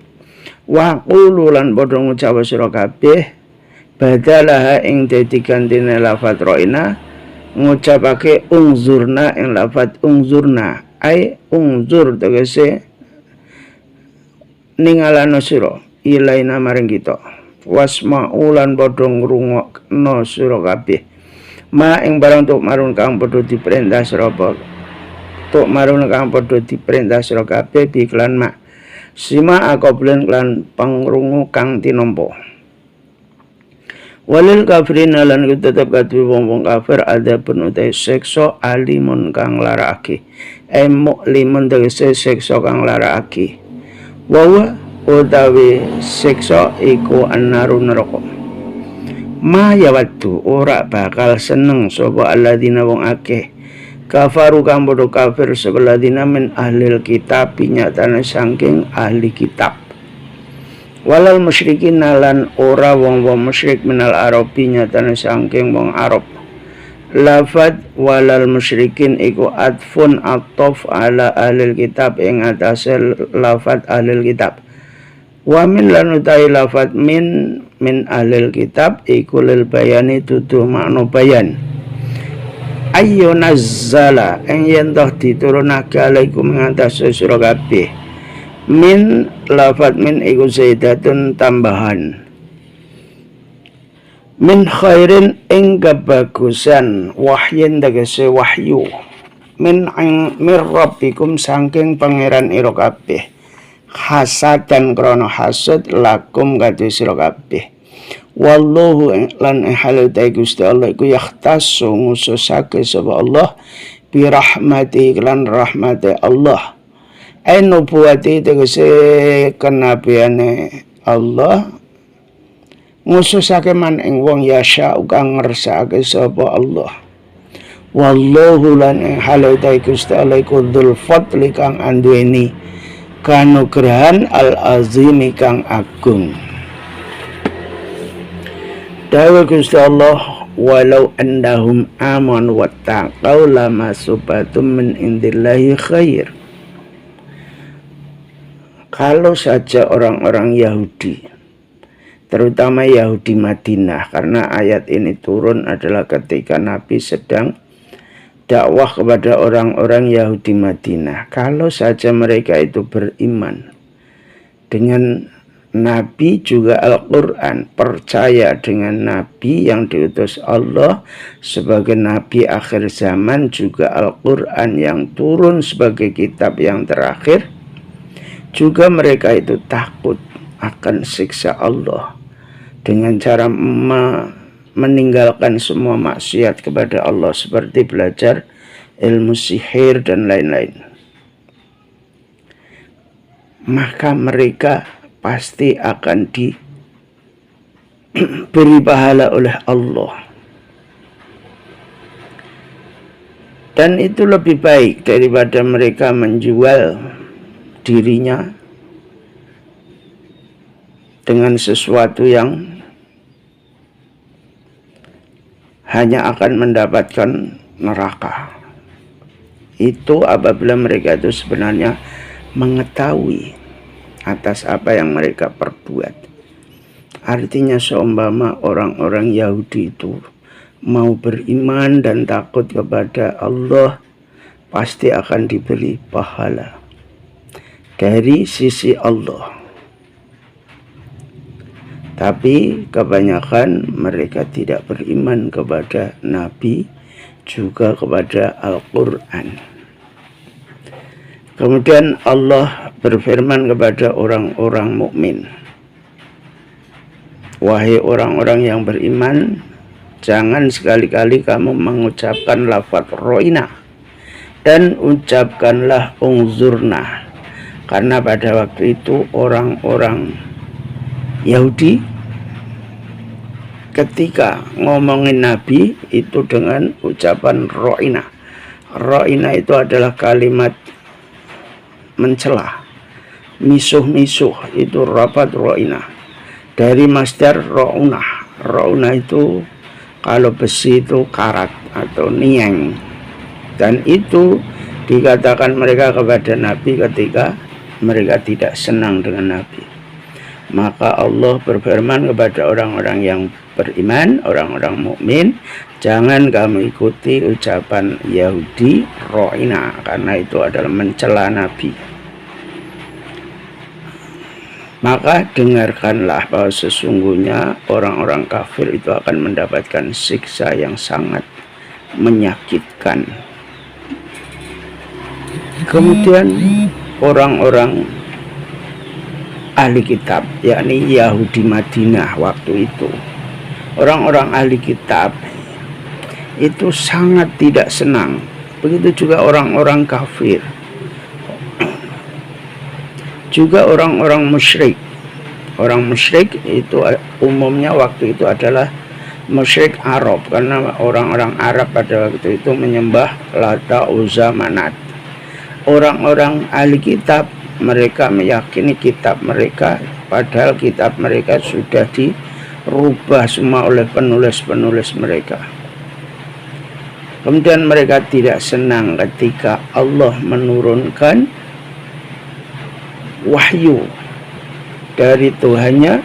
Wa qulu lan padha ngucap sira kabeh badalah ing dadi gantine lafat ra'ina ngucapake ungzurna ing lafat ungzurna ai ungzur tegese ningalana sira ilaina maring kita wasma'ulan padha ngrungokno sira kabeh ma ing barang tuk marun kang padha diperintah sira tuk marun kang padha diperintah sira kabeh biklan ma sima aqoblen lan pangrungu kang tinampa. Walil kafirin lan tetep kadhe wong-wong kafir ada penutai sekso alimun kang larake limun tegese sekso kang larake wawa utawi sekso iku annaru neraka. Ma yawaddu ora bakal seneng sapa alladzina wong akeh kafaru kang padha kafir sebeladina min ahlil kitab nyatane saking ahli kitab. Walal musyrikin lan ora wong-wong musyrik minal arabi nyatane saking wong Arab. Lafad walal musyrikin iku atfun atof ala ahlil kitab ing atase lafad ahlil kitab. Wa min lan utai lafad min ahlil kitab iku lil bayani dudu makna bayan. Ayyo nazzala ing yen toh diturunake alaikum ing atase sira kabeh. Min lafat min iku zaidatun tambahan. Min khairin ing kebagusan wahyin tegese wahyu. Min rabbikum saking pangeran ira kabeh. Hasadan krana hasud lakum kadhe sira kabeh. Wallahu lan halu ta Gusti Allah iku yahtassu ngususake sapa Allah bi rahmati lan rahmate Allah. Nubuwati tegese kenabiane Allah ngususake man ing wong yasha kang ngersakake sapa Allah. Wallahu lan halu ta Gusti Allah iku dzul fadli kang anduweni kanugrahan al-azimi kang agung. Dawuh Gusti Allah, walau annahum amanu wattaqau lamasubatum min indillahi khair. Kalau saja orang-orang Yahudi, terutama Yahudi Madinah, karena ayat ini turun adalah ketika Nabi sedang dakwah kepada orang-orang Yahudi Madinah. Kalau saja mereka itu beriman dengan Nabi juga Al-Quran, percaya dengan Nabi yang diutus Allah sebagai Nabi akhir zaman, juga Al-Quran yang turun sebagai kitab yang terakhir, juga mereka itu takut akan siksa Allah dengan cara meninggalkan semua maksiat kepada Allah seperti belajar ilmu sihir dan lain-lain. Maka mereka pasti akan diberi pahala oleh Allah. Dan itu lebih baik daripada mereka menjual dirinya dengan sesuatu yang hanya akan mendapatkan neraka. Itu apabila mereka itu sebenarnya mengetahui atas apa yang mereka perbuat. Artinya seumpama orang-orang Yahudi itu mau beriman dan takut kepada Allah, pasti akan diberi pahala dari sisi Allah. Tapi kebanyakan mereka tidak beriman kepada Nabi, juga kepada Al-Quran. Kemudian Allah berfirman kepada orang-orang mukmin, wahai orang-orang yang beriman, jangan sekali-kali kamu mengucapkan lafaz ro'ina, dan ucapkanlah unzurna. Karena pada waktu itu orang-orang Yahudi ketika ngomongin Nabi itu dengan ucapan ro'ina. Ro'ina itu adalah kalimat mencela, misuh-misuh, itu rapat ro'ina. Dari masdar ro'unah. Ro'unah itu kalau besi itu karat atau nieng. Dan itu dikatakan mereka kepada Nabi ketika mereka tidak senang dengan Nabi. Maka Allah berfirman kepada orang-orang yang beriman, orang-orang mukmin, jangan kamu ikuti ucapan Yahudi ro'ina, karena itu adalah mencela Nabi. Maka dengarkanlah bahwa sesungguhnya orang-orang kafir itu akan mendapatkan siksa yang sangat menyakitkan. Kemudian orang-orang ahli kitab, yakni Yahudi Madinah waktu itu, orang-orang ahli kitab itu sangat tidak senang. Begitu juga orang-orang kafir, juga orang-orang musyrik. Orang musyrik itu umumnya waktu itu adalah musyrik Arab, karena orang-orang Arab pada waktu itu menyembah Lata, Uzza, Manat. Orang-orang ahli kitab, mereka meyakini kitab mereka, padahal kitab mereka sudah dirubah semua oleh penulis-penulis mereka. Kemudian mereka tidak senang ketika Allah menurunkan wahyu dari Tuhannya,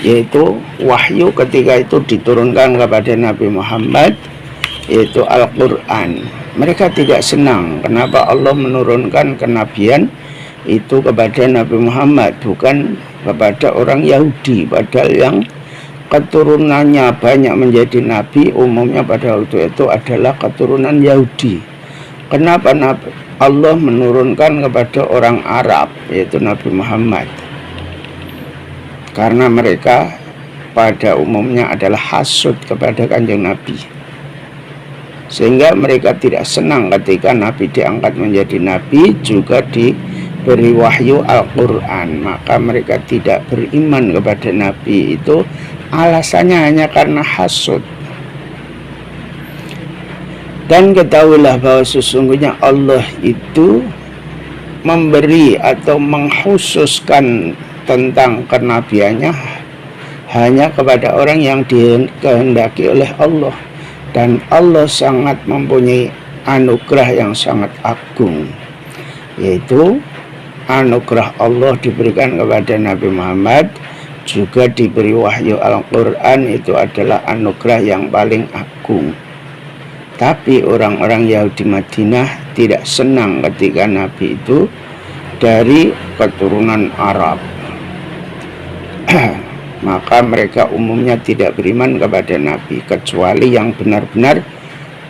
yaitu wahyu ketika itu diturunkan kepada Nabi Muhammad, yaitu Al-Quran. Mereka tidak senang kenapa Allah menurunkan kenabian itu kepada Nabi Muhammad, bukan kepada orang Yahudi, padahal yang keturunannya banyak menjadi nabi umumnya pada waktu itu adalah keturunan Yahudi. Kenapa Allah menurunkan kepada orang Arab, yaitu Nabi Muhammad? Karena mereka pada umumnya adalah hasud kepada Kanjeng Nabi, sehingga mereka tidak senang ketika Nabi diangkat menjadi Nabi, juga diberi wahyu Al-Quran. Maka mereka tidak beriman kepada Nabi. Itu alasannya hanya karena hasud. Dan ketahuilah bahwa sesungguhnya Allah itu memberi atau mengkhususkan tentang kenabiannya hanya kepada orang yang dikehendaki oleh Allah, dan Allah sangat mempunyai anugerah yang sangat agung, yaitu anugerah Allah diberikan kepada Nabi Muhammad, juga diberi wahyu Al-Quran, itu adalah anugerah yang paling agung. Tapi orang-orang Yahudi Madinah tidak senang ketika Nabi itu dari keturunan Arab. Maka mereka umumnya tidak beriman kepada Nabi, kecuali yang benar-benar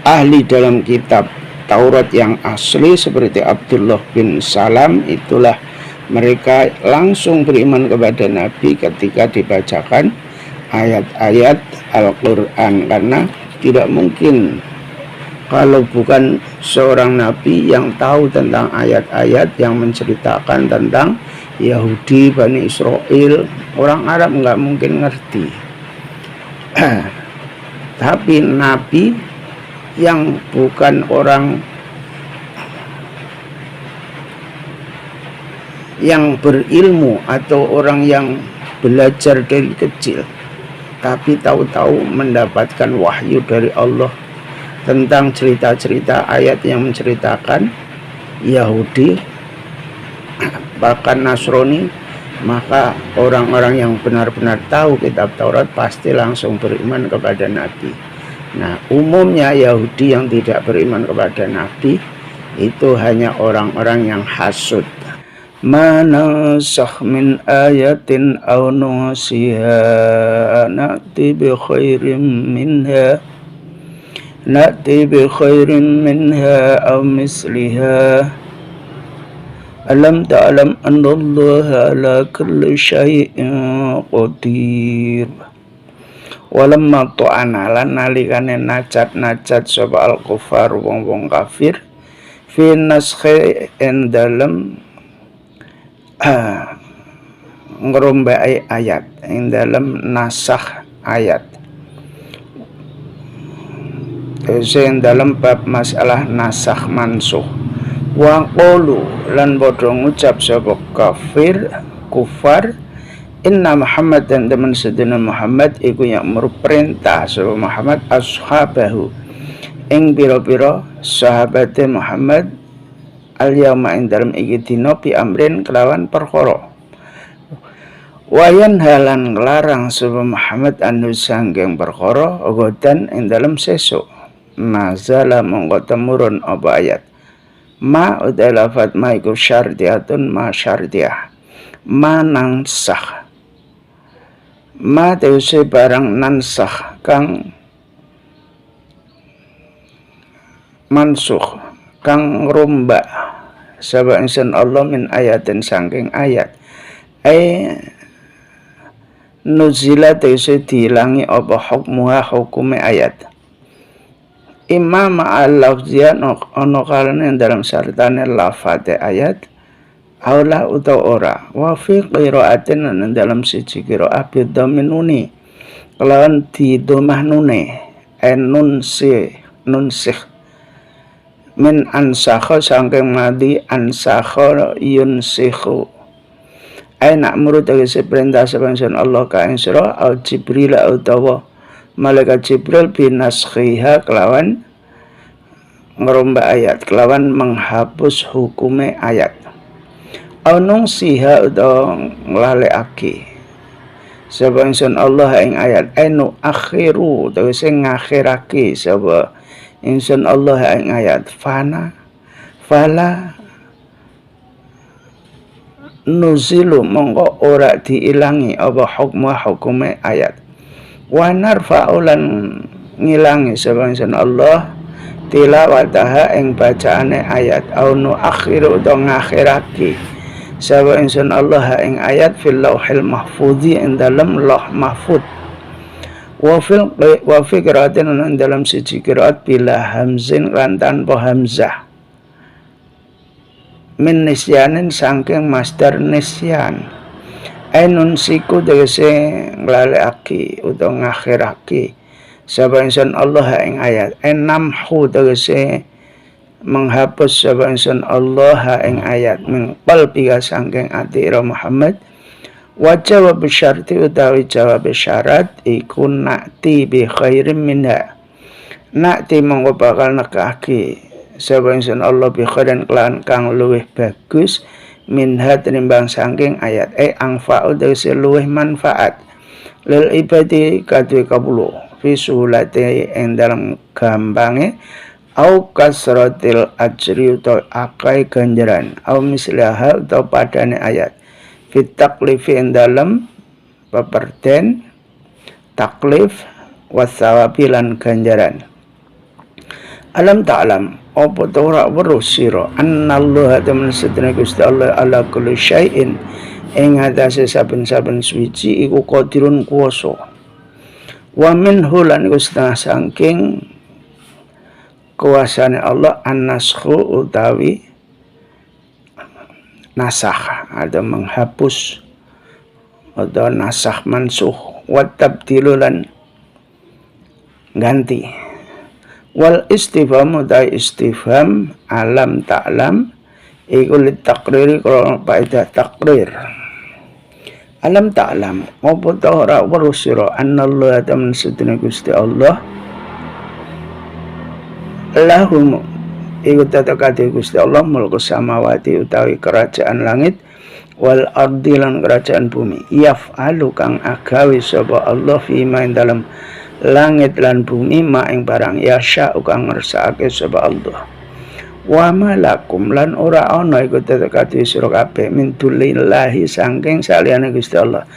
ahli dalam kitab Taurat yang asli seperti Abdullah bin Salam. Itulah mereka langsung beriman kepada Nabi ketika dibacakan ayat-ayat Al-Quran, karena tidak mungkin kalau bukan seorang Nabi yang tahu tentang ayat-ayat yang menceritakan tentang Yahudi, Bani Israel, orang Arab nggak mungkin ngerti. Tapi Nabi yang bukan orang yang berilmu atau orang yang belajar dari kecil, tapi tahu-tahu mendapatkan wahyu dari Allah tentang cerita-cerita ayat yang menceritakan Yahudi bahkan Nasrani, maka orang-orang yang benar-benar tahu kitab Taurat pasti langsung beriman kepada Nabi. Nah, umumnya Yahudi yang tidak beriman kepada Nabi itu hanya orang-orang yang hasud. Ma nansakh min ayatin aw nusiha na'ti bi khairin minha aw misliha alam ta'lam annallaha ala kulli syai'in qadir. Walamma tu'ana lan nalikane nacat sapa al-kufar wong-wong kafir fi naskhi en dalem ngrombai ayat, ing dalam nasakh ayat, sing dalam bab masalah nasakh mansuh. Wa qalu lan padha ngucap sapa kufar, inna Muhammad dan teman sedina Muhammad iku yang perintah sapa Muhammad ashabahu ing pira-pira sahabate Muhammad al-yauma ing dalem iki dina bi amrin kelawan perkara. Wayan halan nglarang sapa Muhammad anu sanggeng perkara godan ing dalem sesuk. Nazala mongko temurun apa ayat. Ma utai lafat ma iku syardiatun ma syardiah. Ma nansah. Ma teuse barang nansah kang mansuh, kang romba sapa ingsun Allah min ayatin saking ayat. Nuzila teuse diilangi apa hukmuha hukume ayat. Imam al-lafzian ono kalane dalam sartane lafate ayat aula utawa ora. Wa fi qiraatin dalam siji qiraat bidaminuni kelawan di domah nune nun sih min ansakha saking madi ansakha yunsikhu. Nak murut tegese perintah saban Allah ka ing sira au Jibril utawa malaikat Jibril binaskhiha kelawan ngerombak ayat, kelawan menghapus hukume ayat. Au nungsiha utawa nglalekake sapa ingsun Allah ing ayat. Anu akhiru tegese ngakhirake sapa ingsun Allah ing ayat. Fala nuzilu mongko ora diilangi apa hukume ayat. Wa narfa'ulan ngilangi sapa ingsun Allah tilawataha ing bacaane ayat. Au nu akhiru to ngakhirake sapa ingsun Allah ing ayat fil lauhil mahfudzi ing dalam lauh mahfud. Wa fi qiraatin ing dalam siji qiraat bila hamzin lan tanpa hamzah. Min nisyanin saking masdar nisyan. Ainun siku tegese nglalekake utawa ngakhirake sapa ingsun Allah ing ayat. Namhu tegese menghapus sapa ingsun Allah ing ayat min qalbika saking ati ira Muhammad. Wa jawab syarti utawi jawab syarat iku nakti bi khairim minha. Nakti mongko bakal nekake sapa ingsun Allah bi khairin kelan kang luwih bagus minha tinimbang saking ayat angfa'u tegese luwih manfaat lil ibadi kadhe kawula fi suhulati ing dalam gampange au kasratil ajri utawa akai ganjaran au mislaha utawa padane ayat fit taklifi ing dalam peperten taklif wasawabi lan ganjaran. Alam ta'lam apa ta ora weruh sira annallaha temen sedene Gusti Allah ala kulli syai'in ing atase saben-saben suci iku qadirun kuwasa wa minhu lan iku setengah saking kuasane Allah an-naskhu utawi nasakh atau menghapus atau nasakh mansuh wa tabdilu lan ganti. Wal istifham utai istifham alam ta'lam iku litakriri kalau faedah takrir. Alam ta'lam apa ta ora weruh sira annallaha tamen sedene Gusti Allah lahum iku tatakati Gusti Allah mulku samawati utawi kerajaan langit wal ardi lan kerajaan bumi yaf'alu kang agawe sapa Allah fima ing dalam langit lan bumi ma ing barang yasya kang ngersakake sapa Allah. Wa malakum lan ora ana iku tetekati sira kabeh min dunillahi saking saliyane Gusti Allah.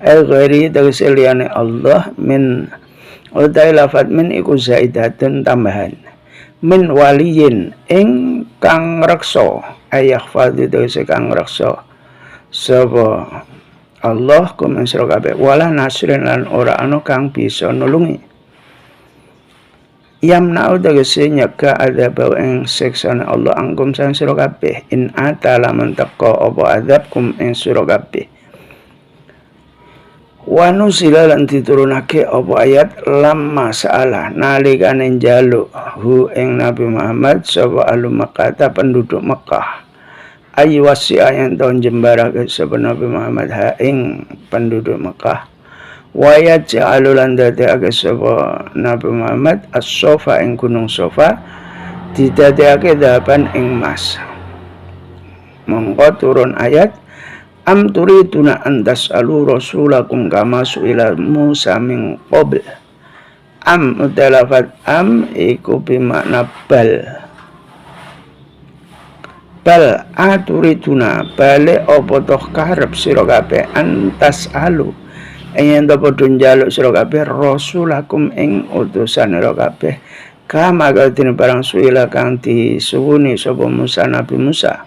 Ghairi tegese liyane Allah min utai lafat min iku zaidatun tambahan. Min waliyin ing kang reksa ayah fadhi tegese kang reksa sapa Allah kum sira kabeh wala nasrin lan ora ana kang bisa nulungi. Yamna'u tegese nyegah adzab ing siksane Allah angkum sang sira kabeh in ata lamun teka apa adzab kum ing sira kabeh. Wa nuzila lan diturunake apa ayat lamma sa'ala nalikane njaluk hu ing Nabi Muhammad sapa alum Makkah penduduk Mekah. Ayu wasi'a yang tahun jembarake sapa Nabi Muhammad ha ing penduduk Mekah wa yaj'alu lan dadekake sapa Nabi Muhammad as-sofa ing gunung Sofa didadekake dahaban ing emas. Mongko turun ayat am turiduna an tas'alu rasulakum kama su'ila Musa min qabl. Am utalafat am iku bimakna bal. Bal aturiduna balik apa toh karep sira kabeh antas alu yen ta padha njaluk sira kabeh rasulakum ing utusan sira kabeh kama kadene barang suila kang disuwuni sapa Musa Nabi Musa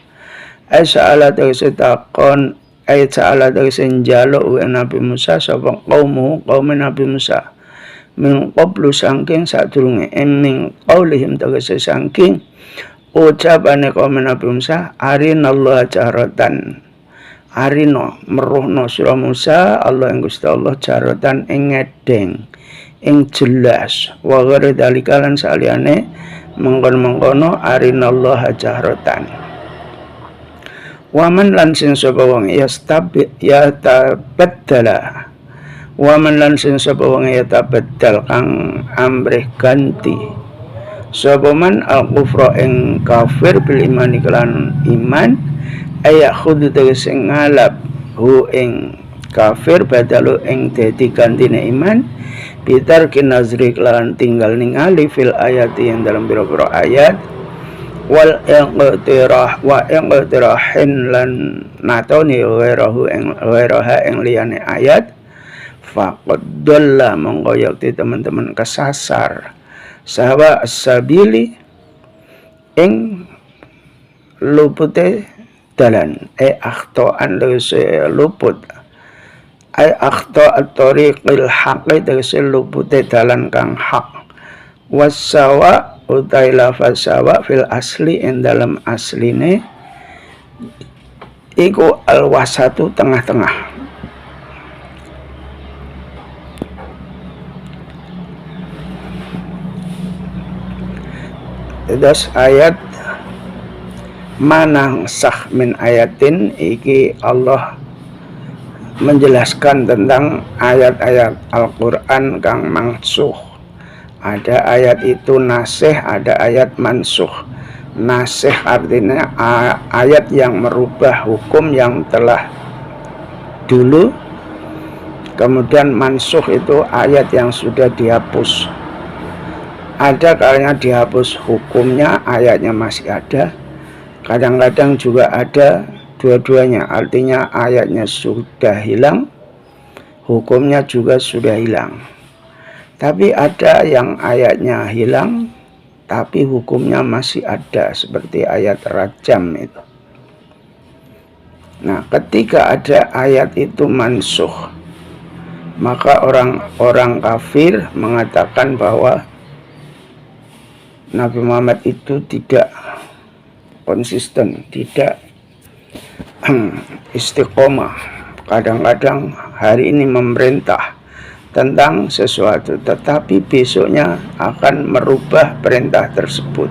asala tegese takon sa'ala tegese njaluk Nabi Musa sapa kaum Nabi Musa min qablu saking sadurunge min qaulihim tegese saking ucapane kaum Nabi Musa arinallaha jaratan arino meruhno sira Musa Allah ing Gusti Allah jaratan ing ngedeng ing jelas wa ghairu dalika lan saliyane mengkon-mengkono arinallaha jaratan waman lan sing sapa wong ya tabaddala waman lan sing sapa wong ya tabaddal kang amrih ganti sapa man al-kufra ing kafir bil imani kelan iman aya khudhu tegese ngalap hu ing kafir badalu ing dadi gantine iman bitar kinazri kelan tinggal ningali fil ayati yang dalam pira-pira ayat wal iqtirah wa iqtirahin lan natoni ghairahu ing ghairaha ing liyane ayat faqad dalla monggo yakti teman-teman kesasar sahabat as-sabili ing lupute dalan akhtoan tegese luput akhto at-tariqil haqq tegese lupute dalan kang hak wasawa utai lafaz sawa fil asli ing dalam asline iku al-wasatu tengah-tengah. Terus ayat manang sah min ayatin iki Allah menjelaskan tentang ayat-ayat Al-Quran kang mansuh. Ada ayat itu nasih, ada ayat mansuh. Nasih artinya ayat yang merubah hukum yang telah dulu. Kemudian mansuh itu ayat yang sudah dihapus. Ada kalanya dihapus hukumnya, ayatnya masih ada. Kadang-kadang juga ada dua-duanya, artinya ayatnya sudah hilang, hukumnya juga sudah hilang. Tapi ada yang ayatnya hilang, tapi hukumnya masih ada, seperti ayat rajam itu. Nah, ketika ada ayat itu mansuh, maka orang-orang kafir mengatakan bahwa Nabi Muhammad itu tidak konsisten, tidak istiqomah. Kadang-kadang hari ini memerintah tentang sesuatu, tetapi besoknya akan merubah perintah tersebut.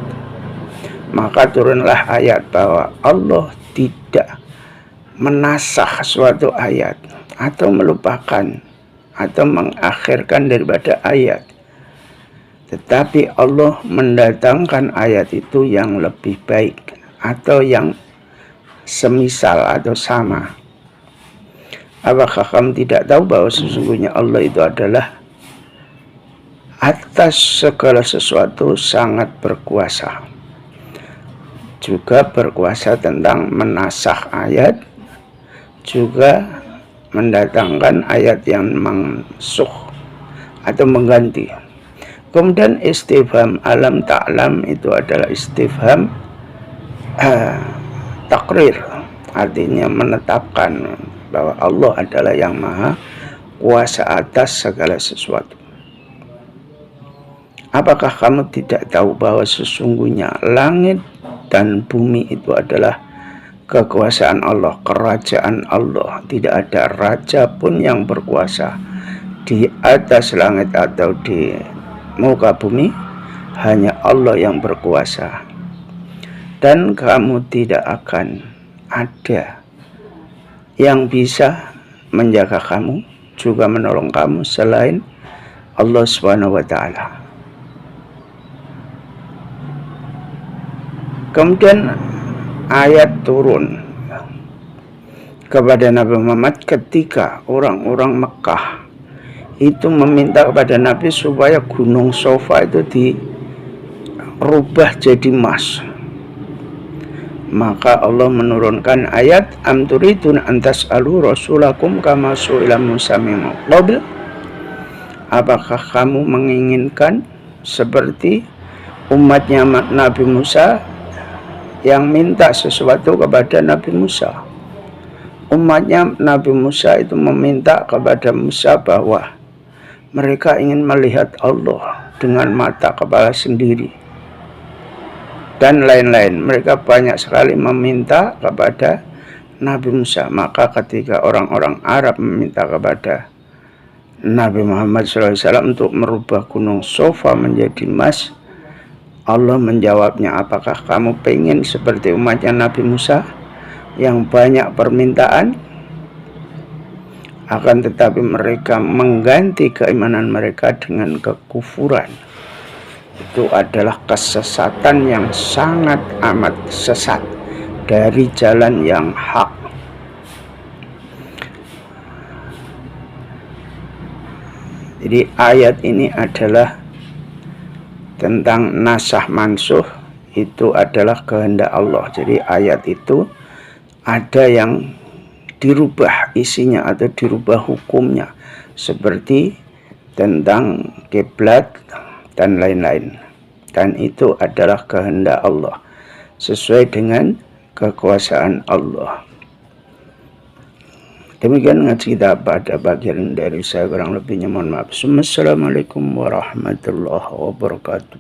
Maka turunlah ayat bahwa Allah tidak menasakh suatu ayat atau melupakan atau mengakhirkan daripada ayat, tetapi Allah mendatangkan ayat itu yang lebih baik atau yang semisal atau sama. Apakah kamu tidak tahu bahwa sesungguhnya Allah itu adalah atas segala sesuatu sangat berkuasa, juga berkuasa tentang menasakh ayat, juga mendatangkan ayat yang mansuh atau mengganti. Kemudian istifham alam ta'lam itu adalah istifham takrir, artinya menetapkan bahwa Allah adalah yang maha kuasa atas segala sesuatu. Apakah kamu tidak tahu bahwa sesungguhnya langit dan bumi itu adalah kekuasaan Allah, kerajaan Allah. Tidak ada raja pun yang berkuasa di atas langit atau di muka bumi, hanya Allah yang berkuasa. Dan kamu tidak akan ada yang bisa menjaga kamu, juga menolong kamu selain Allah Subhanahu wa Ta'ala. Kemudian ayat turun kepada Nabi Muhammad ketika orang-orang Mekah itu meminta kepada Nabi supaya gunung Sofa itu dirubah jadi emas. Maka Allah menurunkan ayat am turidun antas alu rasulakum kama su'ila Musa min qabl. Apakah kamu menginginkan seperti umatnya Nabi Musa yang minta sesuatu kepada Nabi Musa? Umatnya Nabi Musa itu meminta kepada Musa bahwa mereka ingin melihat Allah dengan mata kepala sendiri dan lain-lain. Mereka banyak sekali meminta kepada Nabi Musa. Maka ketika orang-orang Arab meminta kepada Nabi Muhammad SAW untuk merubah gunung Sofa menjadi emas, Allah menjawabnya, apakah kamu pengen seperti umatnya Nabi Musa yang banyak permintaan, akan tetapi mereka mengganti keimanan mereka dengan kekufuran. Itu adalah kesesatan yang sangat amat sesat dari jalan yang hak. Jadi ayat ini adalah tentang nasah mansuh, itu adalah kehendak Allah. Jadi ayat itu ada yang dirubah isinya atau dirubah hukumnya, seperti tentang kiblat dan lain-lain, dan itu adalah kehendak Allah sesuai dengan kekuasaan Allah. Demikian ngaji kita pada bagian dari saya, kurang lebihnya mohon maaf. Assalamualaikum warahmatullahi wabarakatuh.